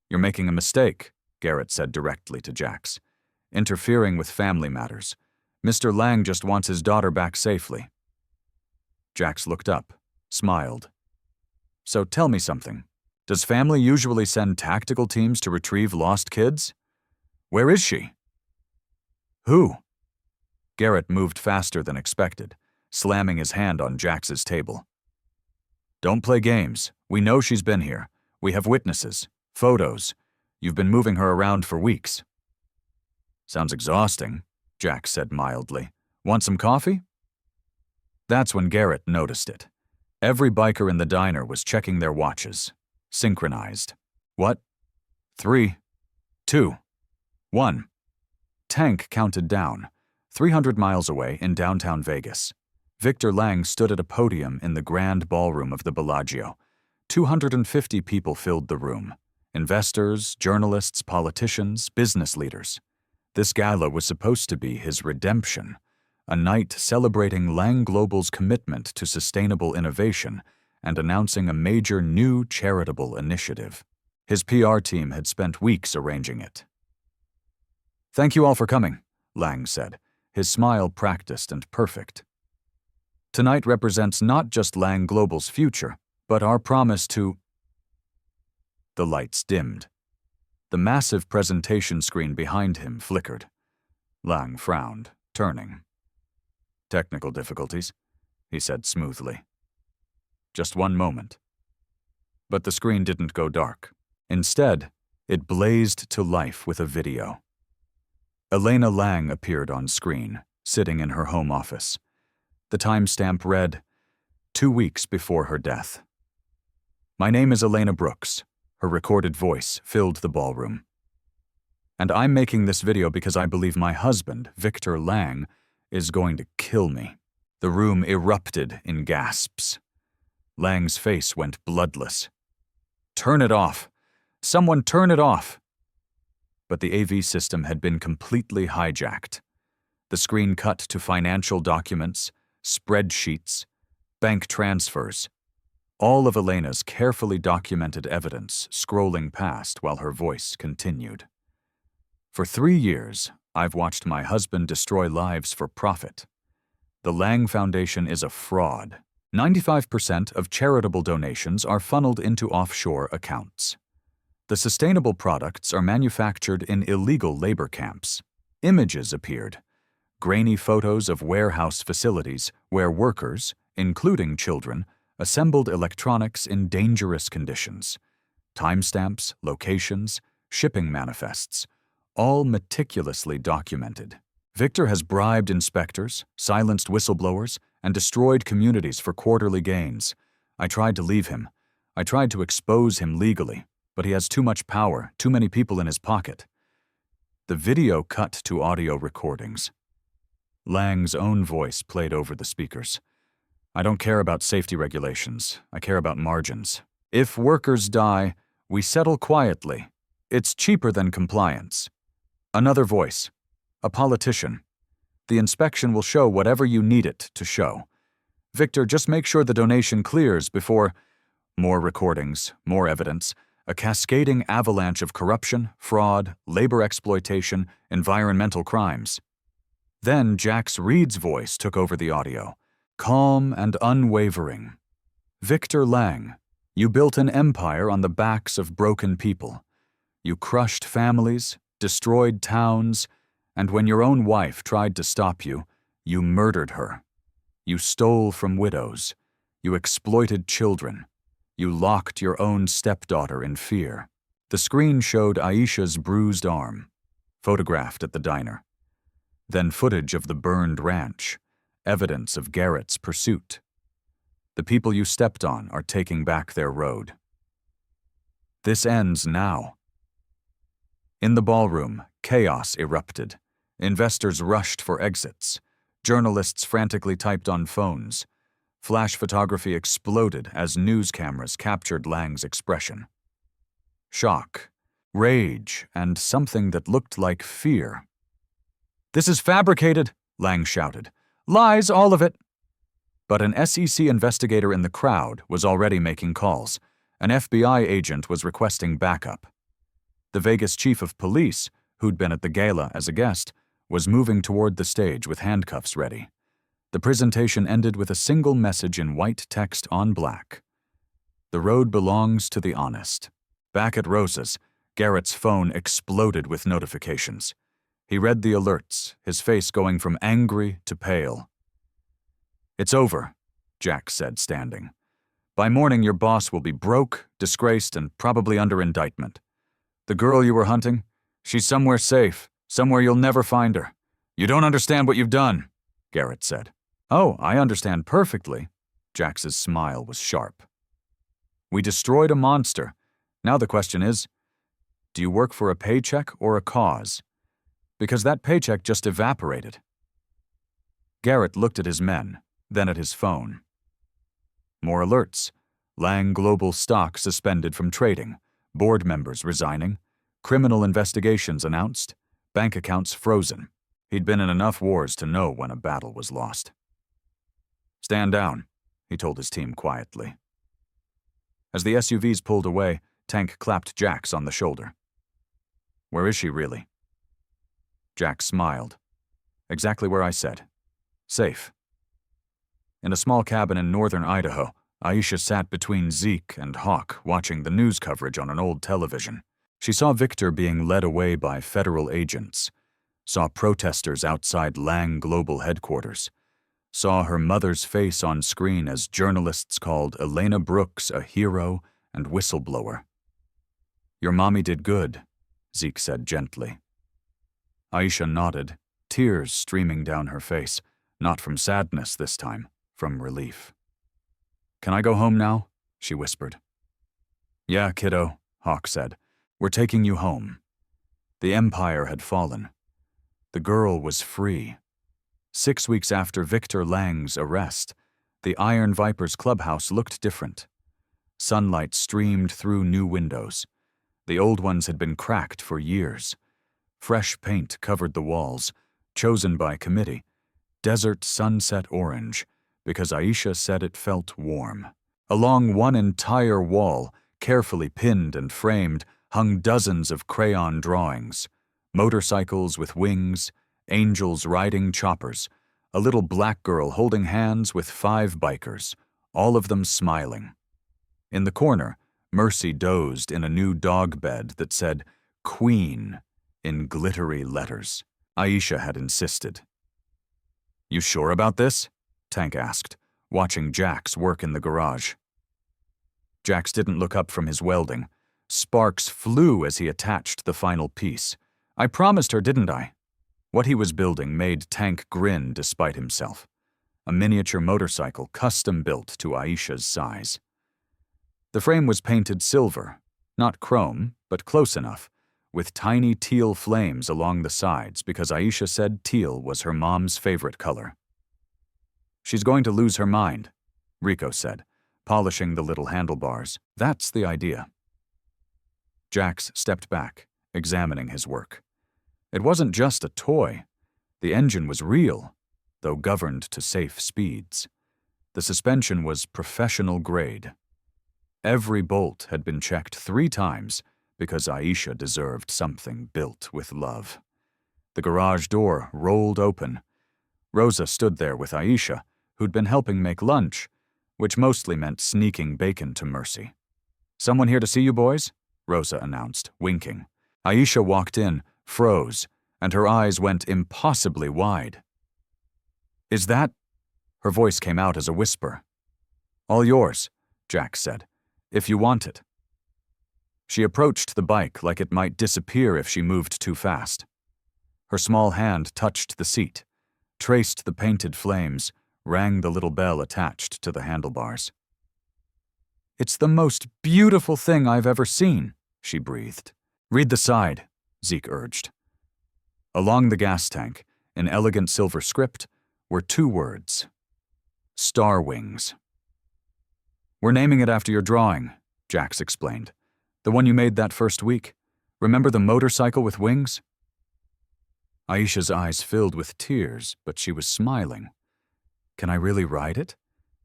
You're making a mistake, Garrett said directly to Jax. Interfering with family matters. Mr. Lang just wants his daughter back safely. Jax looked up, smiled. So tell me something. Does family usually send tactical teams to retrieve lost kids? Where is she? Who? Garrett moved faster than expected, slamming his hand on Jax's table. "Don't play games. We know she's been here. We have witnesses, photos. You've been moving her around for weeks." "Sounds exhausting," Jax said mildly. "Want some coffee?" That's when Garrett noticed it. Every biker in the diner was checking their watches. Synchronized. What? 3, 2, 1. Tank counted down. 300 miles away in downtown Vegas, Victor Lang stood at a podium in the grand ballroom of the Bellagio. 250 people filled the room. Investors, journalists, politicians, business leaders. This gala was supposed to be his redemption, a night celebrating Lang Global's commitment to sustainable innovation and announcing a major new charitable initiative. His PR team had spent weeks arranging it. "Thank you all for coming," Lang said, his smile practiced and perfect. "Tonight represents not just Lang Global's future, but our promise to—" The lights dimmed. The massive presentation screen behind him flickered. Lang frowned, turning. "Technical difficulties," he said smoothly. "Just one moment." But the screen didn't go dark. Instead, it blazed to life with a video. Elena Lang appeared on screen, sitting in her home office. The timestamp read, 2 weeks before her death. "My name is Elena Brooks." Her recorded voice filled the ballroom. "And I'm making this video because I believe my husband, Victor Lang, is going to kill me." The room erupted in gasps. Lang's face went bloodless. "Turn it off! Someone turn it off!" But the AV system had been completely hijacked. The screen cut to financial documents, spreadsheets, bank transfers, all of Elena's carefully documented evidence scrolling past while her voice continued. "For 3 years, I've watched my husband destroy lives for profit. The Lang Foundation is a fraud. 95% of charitable donations are funneled into offshore accounts. The sustainable products are manufactured in illegal labor camps. Images appeared. Grainy photos of warehouse facilities where workers, including children, assembled electronics in dangerous conditions. Timestamps, locations, shipping manifests, all meticulously documented. Victor has bribed inspectors, silenced whistleblowers, and destroyed communities for quarterly gains. I tried to leave him. I tried to expose him legally, but he has too much power, too many people in his pocket." The video cut to audio recordings. Lang's own voice played over the speakers. "I don't care about safety regulations. I care about margins. If workers die, we settle quietly. It's cheaper than compliance." Another voice. A politician. "The inspection will show whatever you need it to show. Victor, just make sure the donation clears before—" More recordings, more evidence. A cascading avalanche of corruption, fraud, labor exploitation, environmental crimes. Then Jax Reed's voice took over the audio, calm and unwavering. "Victor Lang, you built an empire on the backs of broken people. You crushed families, destroyed towns, and when your own wife tried to stop you, you murdered her. You stole from widows. You exploited children. You locked your own stepdaughter in fear." The screen showed Aisha's bruised arm, photographed at the diner. Then footage of the burned ranch, evidence of Garrett's pursuit. "The people you stepped on are taking back their road. This ends now." In the ballroom, chaos erupted. Investors rushed for exits. Journalists frantically typed on phones. Flash photography exploded as news cameras captured Lang's expression. Shock, rage, and something that looked like fear. "This is fabricated," Lang shouted. "Lies, all of it." But an SEC investigator in the crowd was already making calls. An FBI agent was requesting backup. The Vegas chief of police, who'd been at the gala as a guest, was moving toward the stage with handcuffs ready. The presentation ended with a single message in white text on black. "The road belongs to the honest." Back at Rosa's, Garrett's phone exploded with notifications. He read the alerts, his face going from angry to pale. "It's over," Jack said, standing. "By morning, your boss will be broke, disgraced, and probably under indictment. The girl you were hunting, she's somewhere safe, somewhere you'll never find her. You don't understand what you've done," Garrett said. "Oh, I understand perfectly." Jax's smile was sharp. "We destroyed a monster. Now the question is, do you work for a paycheck or a cause? Because that paycheck just evaporated." Garrett looked at his men, then at his phone. More alerts. Lang Global stock suspended from trading, board members resigning, criminal investigations announced, bank accounts frozen. He'd been in enough wars to know when a battle was lost. "Stand down," he told his team quietly. As the SUVs pulled away, Tank clapped Jax on the shoulder. "Where is she really?" Jack smiled. "Exactly where I said. Safe." In a small cabin in northern Idaho, Aisha sat between Zeke and Hawk, watching the news coverage on an old television. She saw Victor being led away by federal agents, saw protesters outside Lang Global headquarters, saw her mother's face on screen as journalists called Elena Brooks a hero and whistleblower. "Your mommy did good," Zeke said gently. Aisha nodded, tears streaming down her face, not from sadness this time, from relief. "Can I go home now?" she whispered. "Yeah, kiddo," Hawk said. "We're taking you home." The empire had fallen. The girl was free. 6 weeks after Victor Lang's arrest, the Iron Viper's clubhouse looked different. Sunlight streamed through new windows. The old ones had been cracked for years. Fresh paint covered the walls, chosen by committee, desert sunset orange, because Aisha said it felt warm. Along one entire wall, carefully pinned and framed, hung dozens of crayon drawings, motorcycles with wings, angels riding choppers, a little black girl holding hands with 5 bikers, all of them smiling. In the corner, Mercy dozed in a new dog bed that said, "Queen," in glittery letters. Aisha had insisted. "You sure about this?" Tank asked, watching Jax work in the garage. Jax didn't look up from his welding. Sparks flew as he attached the final piece. "I promised her, didn't I?" What he was building made Tank grin despite himself. A miniature motorcycle custom-built to Aisha's size. The frame was painted silver, not chrome, but close enough, with tiny teal flames along the sides because Aisha said teal was her mom's favorite color. "She's going to lose her mind," Rico said, polishing the little handlebars. "That's the idea." Jax stepped back, examining his work. It wasn't just a toy. The engine was real, though governed to safe speeds. The suspension was professional grade. Every bolt had been checked 3 times because Aisha deserved something built with love. The garage door rolled open. Rosa stood there with Aisha, who'd been helping make lunch, which mostly meant sneaking bacon to Mercy. "Someone here to see you boys?" Rosa announced, winking. Aisha walked in, froze, and her eyes went impossibly wide. "Is that—" Her voice came out as a whisper. "All yours," Jack said, "if you want it." She approached the bike like it might disappear if she moved too fast. Her small hand touched the seat, traced the painted flames, rang the little bell attached to the handlebars. "It's the most beautiful thing I've ever seen," she breathed. "Read the side," Zeke urged. Along the gas tank, in elegant silver script, were 2 words. "Star Wings." "We're naming it after your drawing," Jax explained. "The one you made that first week. Remember the motorcycle with wings?" Aisha's eyes filled with tears, but she was smiling. "Can I really ride it?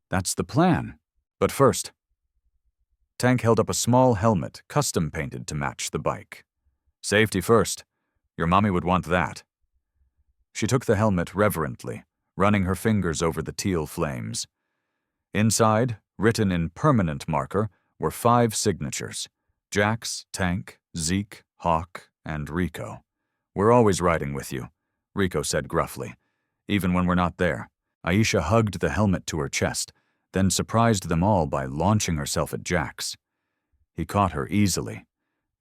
That's the plan. But first..." Tank held up a small helmet, custom-painted to match the bike. "Safety first. Your mommy would want that." She took the helmet reverently, running her fingers over the teal flames. Inside, written in permanent marker, were 5 signatures: Jax, Tank, Zeke, Hawk, and Rico, We're always riding with you, Rico said gruffly, even when we're not there. Aisha hugged the helmet to her chest, then surprised them all by launching herself at Jax. He caught her easily,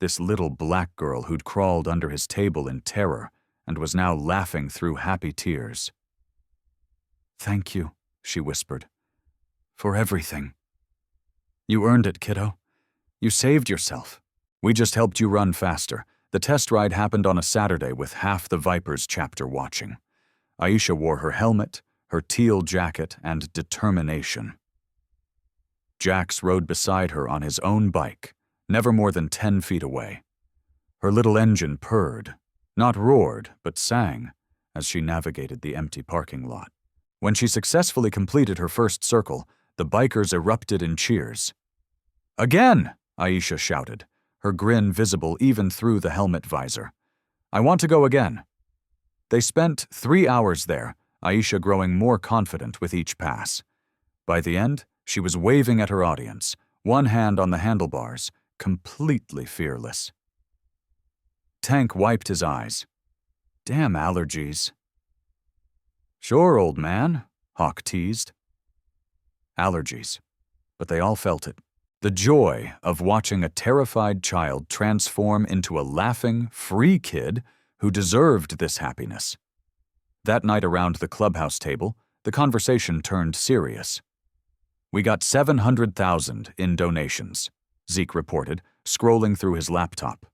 this little black girl who'd crawled under his table in terror and was now laughing through happy tears. "Thank you," she whispered, "for everything. You earned it, kiddo. You saved yourself. We just helped you run faster. The test ride happened on a Saturday with half the Vipers chapter watching." Aisha wore her helmet, her teal jacket, and determination. Jax rode beside her on his own bike, never more than 10 feet away. Her little engine purred, not roared, but sang, as she navigated the empty parking lot. When she successfully completed her first circle, the bikers erupted in cheers. "Again!" Aisha shouted, her grin visible even through the helmet visor. "I want to go again." They spent 3 hours there, Aisha growing more confident with each pass. By the end, she was waving at her audience, one hand on the handlebars, completely fearless. Tank wiped his eyes. "Damn allergies." "Sure, old man," Hawk teased. Allergies. But they all felt it. The joy of watching a terrified child transform into a laughing, free kid who deserved this happiness. That night around the clubhouse table, the conversation turned serious. "We got 700,000 in donations," Zeke reported, scrolling through his laptop.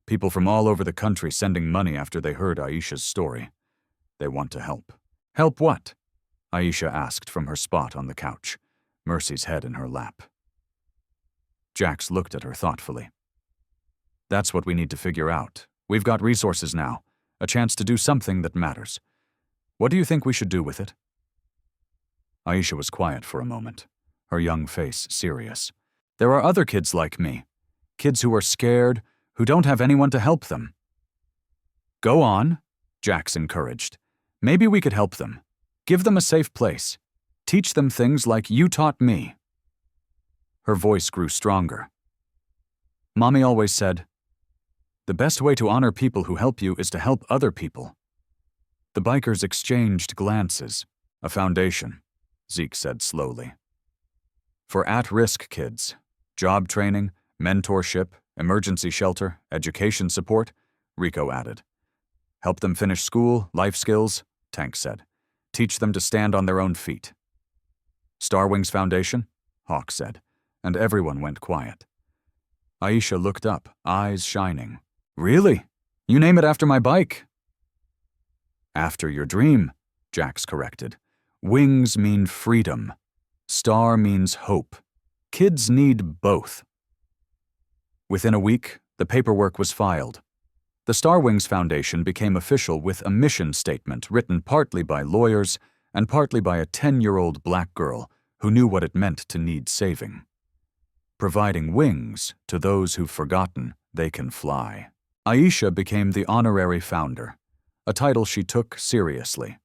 People from all over the country sending money after they heard Aisha's story. They want to help. "Help what?" Aisha asked from her spot on the couch, Mercy's head in her lap. Jax looked at her thoughtfully. "That's what we need to figure out. We've got resources now, a chance to do something that matters. What do you think we should do with it?" Aisha was quiet for a moment, her young face serious. "There are other kids like me, kids who are scared, who don't have anyone to help them." "Go on," Jax encouraged. "Maybe we could help them. Give them a safe place. Teach them things like you taught me." Her voice grew stronger. "Mommy always said, the best way to honor people who help you is to help other people." The bikers exchanged glances. "A foundation," Zeke said slowly. "For at-risk kids, job training, mentorship, emergency shelter, education support," Rico added. "Help them finish school, life skills," Tank said. "Teach them to stand on their own feet." "Star Wings Foundation," Hawk said, and everyone went quiet. Aisha looked up, eyes shining. "Really? You name it after my bike?" "After your dream," Jax corrected. "Wings mean freedom. Star means hope. Kids need both." Within a week, the paperwork was filed. The Star Wings Foundation became official with a mission statement written partly by lawyers and partly by a 10-year-old black girl who knew what it meant to need saving. Providing wings to those who've forgotten they can fly. Aisha became the honorary founder, a title she took seriously.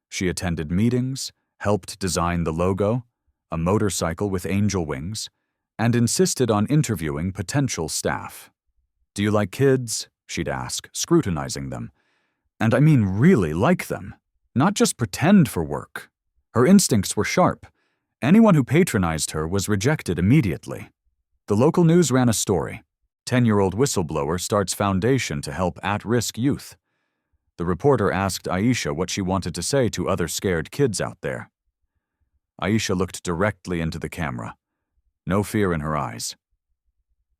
She attended meetings, helped design the logo, a motorcycle with angel wings, and insisted on interviewing potential staff. "Do you like kids?" she'd ask, scrutinizing them. "And I mean really like them, not just pretend for work." Her instincts were sharp. Anyone who patronized her was rejected immediately. The local news ran a story. 10-year-old whistleblower starts foundation to help at-risk youth. The reporter asked Aisha what she wanted to say to other scared kids out there. Aisha looked directly into the camera. No fear in her eyes.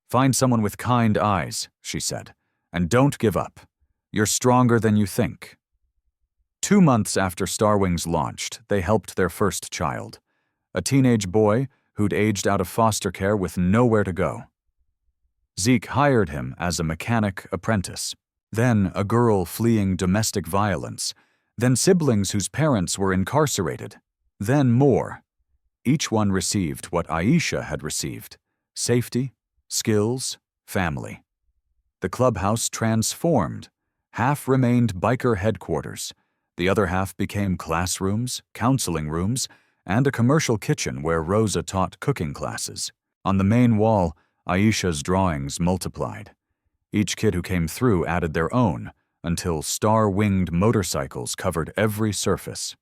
"Find someone with kind eyes," she said, "and don't give up. You're stronger than you think." 2 months after Star Wings launched, they helped their first child, a teenage boy who'd aged out of foster care with nowhere to go. Zeke hired him as a mechanic apprentice, then a girl fleeing domestic violence, then siblings whose parents were incarcerated, then more. Each one received what Aisha had received: safety, skills, family. The clubhouse transformed. Half remained biker headquarters. The other half became classrooms, counseling rooms, and a commercial kitchen where Rosa taught cooking classes. On the main wall, Aisha's drawings multiplied. Each kid who came through added their own, until star-winged motorcycles covered every surface.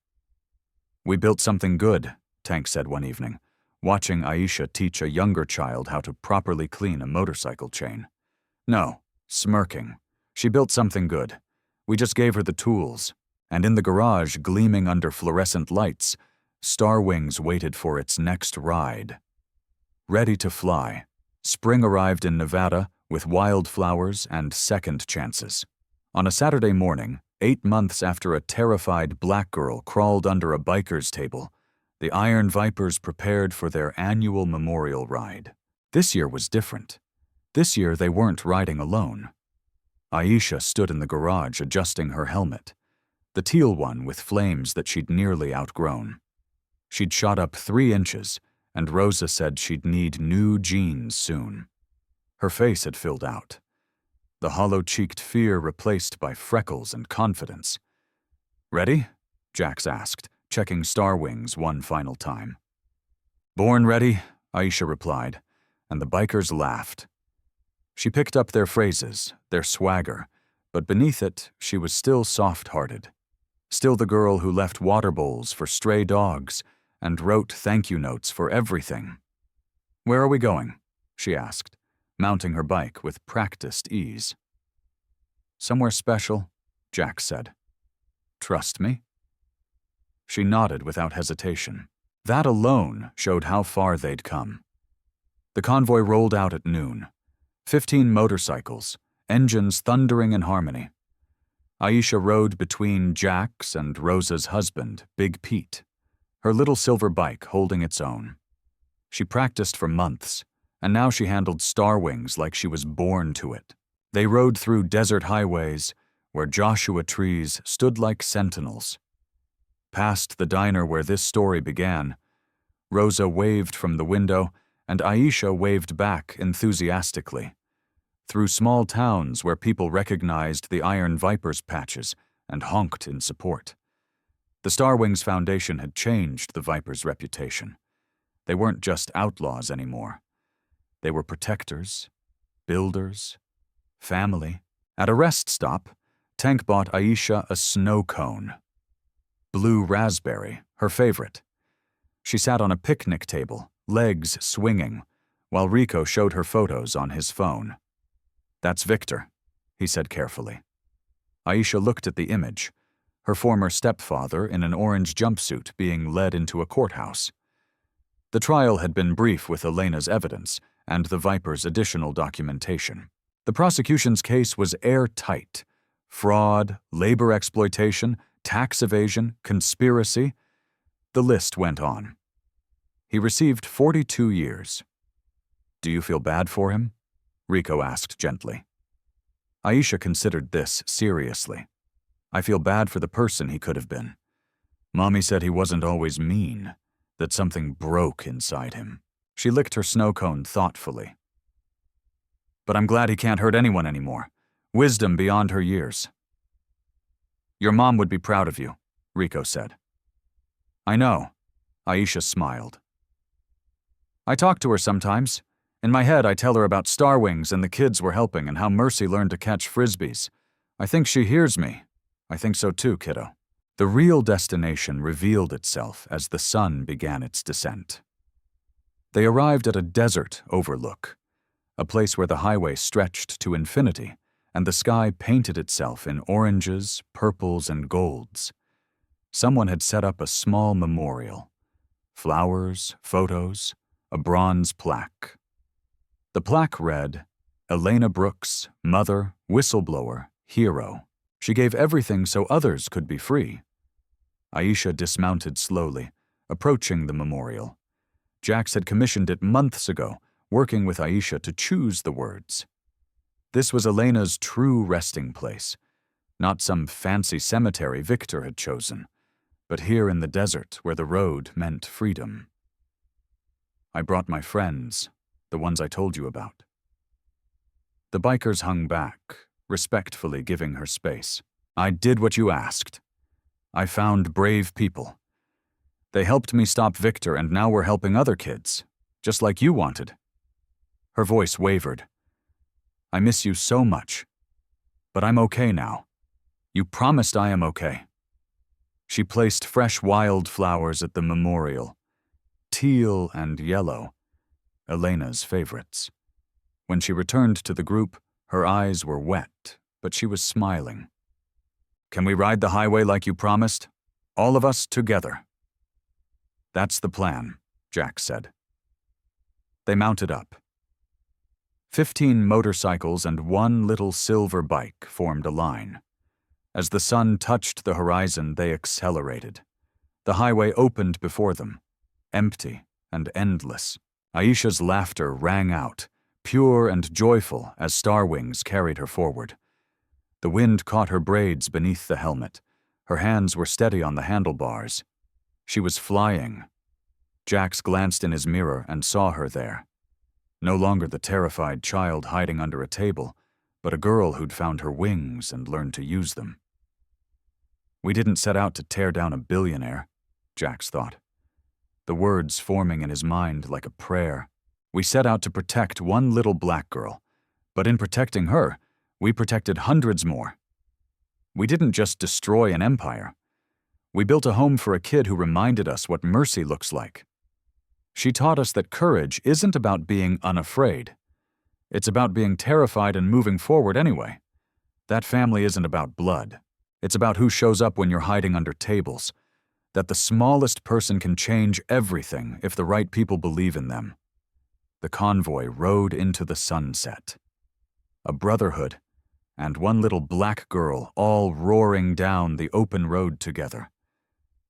"We built something good," Tank said one evening, watching Aisha teach a younger child how to properly clean a motorcycle chain. "No," smirking. "She built something good. We just gave her the tools." And in the garage, gleaming under fluorescent lights, Star Wings waited for its next ride. Ready to fly, spring arrived in Nevada with wildflowers and second chances. On a Saturday morning, 8 months after a terrified black girl crawled under a biker's table, the Iron Vipers prepared for their annual memorial ride. This year was different. This year they weren't riding alone. Aisha stood in the garage adjusting her helmet, the teal one with flames that she'd nearly outgrown. She'd shot up 3 inches, and Rosa said she'd need new jeans soon. Her face had filled out, the hollow-cheeked fear replaced by freckles and confidence. "Ready?" Jax asked, checking Star Wings one final time. "Born ready," Aisha replied, and the bikers laughed. She picked up their phrases, their swagger, but beneath it, she was still soft-hearted. Still the girl who left water bowls for stray dogs and wrote thank-you notes for everything. "Where are we going?" she asked, mounting her bike with practiced ease. "Somewhere special," Jax said. "Trust me?" She nodded without hesitation. That alone showed how far they'd come. The convoy rolled out at noon. 15 motorcycles, engines thundering in harmony. Aisha rode between Jax and Rosa's husband, Big Pete, her little silver bike holding its own. She practiced for months, and now she handled Star Wings like she was born to it. They rode through desert highways where Joshua trees stood like sentinels. Past the diner where this story began, Rosa waved from the window and Aisha waved back enthusiastically. Through small towns where people recognized the Iron Vipers patches and honked in support. The Star Wings Foundation had changed the Vipers' reputation. They weren't just outlaws anymore. They were protectors, builders, family. At a rest stop, Tank bought Aisha a snow cone. Blue raspberry, her favorite. She sat on a picnic table, legs swinging, while Rico showed her photos on his phone. "That's Victor," he said carefully. Aisha looked at the image, her former stepfather in an orange jumpsuit being led into a courthouse. The trial had been brief with Elena's evidence and the Vipers' additional documentation. The prosecution's case was airtight. Fraud, labor exploitation, tax evasion, conspiracy. The list went on. He received 42 years. "Do you feel bad for him?" Rico asked gently. Aisha considered this seriously. "I feel bad for the person he could have been. Mommy said he wasn't always mean, that something broke inside him." She licked her snow cone thoughtfully. "But I'm glad he can't hurt anyone anymore. Wisdom beyond her years." "Your mom would be proud of you," Rico said. "I know," Aisha smiled. "I talk to her sometimes. In my head, I tell her about Star Wings and the kids we're helping and how Mercy learned to catch frisbees. I think she hears me. I think so too, kiddo." The real destination revealed itself as the sun began its descent. They arrived at a desert overlook, a place where the highway stretched to infinity and the sky painted itself in oranges, purples, and golds. Someone had set up a small memorial. Flowers, photos, a bronze plaque. The plaque read, "Elena Brooks, mother, whistleblower, hero. She gave everything so others could be free." Aisha dismounted slowly, approaching the memorial. Jax had commissioned it months ago, working with Aisha to choose the words. This was Elena's true resting place, not some fancy cemetery Victor had chosen, but here in the desert where the road meant freedom. "I brought my friends, the ones I told you about." The bikers hung back, respectfully giving her space. "I did what you asked. I found brave people. They helped me stop Victor, and now we're helping other kids, just like you wanted." Her voice wavered. "I miss you so much, but I'm okay now. You promised I am okay." She placed fresh wildflowers at the memorial, teal and yellow, Elena's favorites. When she returned to the group, her eyes were wet, but she was smiling. "Can we ride the highway like you promised? All of us together." "That's the plan," Jack said. They mounted up. 15 motorcycles and one little silver bike formed a line. As the sun touched the horizon, they accelerated. The highway opened before them, empty and endless. Aisha's laughter rang out, pure and joyful as star wings carried her forward. The wind caught her braids beneath the helmet. Her hands were steady on the handlebars. She was flying. Jax glanced in his mirror and saw her there. No longer the terrified child hiding under a table, but a girl who'd found her wings and learned to use them. "We didn't set out to tear down a billionaire," Jax thought, the words forming in his mind like a prayer. "We set out to protect one little black girl, but in protecting her, we protected hundreds more. We didn't just destroy an empire. We built a home for a kid who reminded us what mercy looks like. She taught us that courage isn't about being unafraid. It's about being terrified and moving forward anyway. That family isn't about blood. It's about who shows up when you're hiding under tables. That the smallest person can change everything if the right people believe in them." The convoy rode into the sunset. A brotherhood and one little black girl all roaring down the open road together.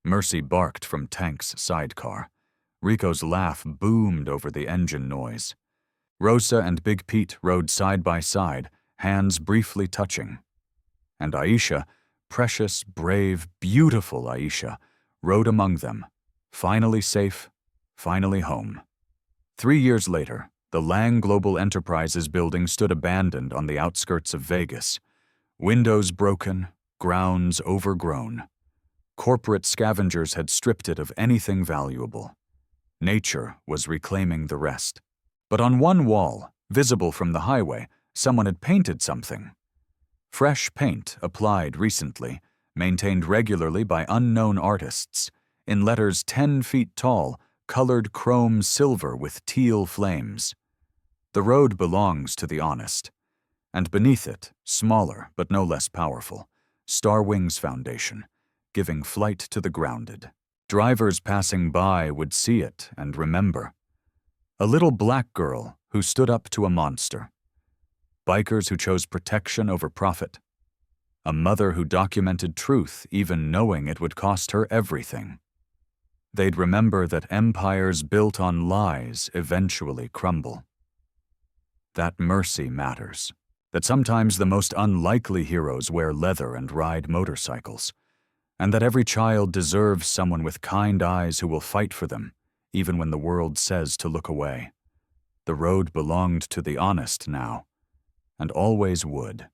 Mercy barked from Tank's sidecar. Rico's laugh boomed over the engine noise. Rosa and Big Pete rode side by side, hands briefly touching. And Aisha, precious, brave, beautiful Aisha, rode among them, finally safe, finally home. 3 years later, the Lang Global Enterprises building stood abandoned on the outskirts of Vegas. Windows broken, grounds overgrown. Corporate scavengers had stripped it of anything valuable. Nature was reclaiming the rest. But on one wall, visible from the highway, someone had painted something. Fresh paint applied recently, maintained regularly by unknown artists, in letters 10 feet tall, colored chrome silver with teal flames. The road belongs to the honest. And beneath it, smaller but no less powerful, Star Wings Foundation, giving flight to the grounded. Drivers passing by would see it and remember. A little black girl who stood up to a monster. Bikers who chose protection over profit. A mother who documented truth even knowing it would cost her everything. They'd remember that empires built on lies eventually crumble. That mercy matters. That sometimes the most unlikely heroes wear leather and ride motorcycles. And that every child deserves someone with kind eyes who will fight for them, even when the world says to look away. The road belonged to the honest now, and always would.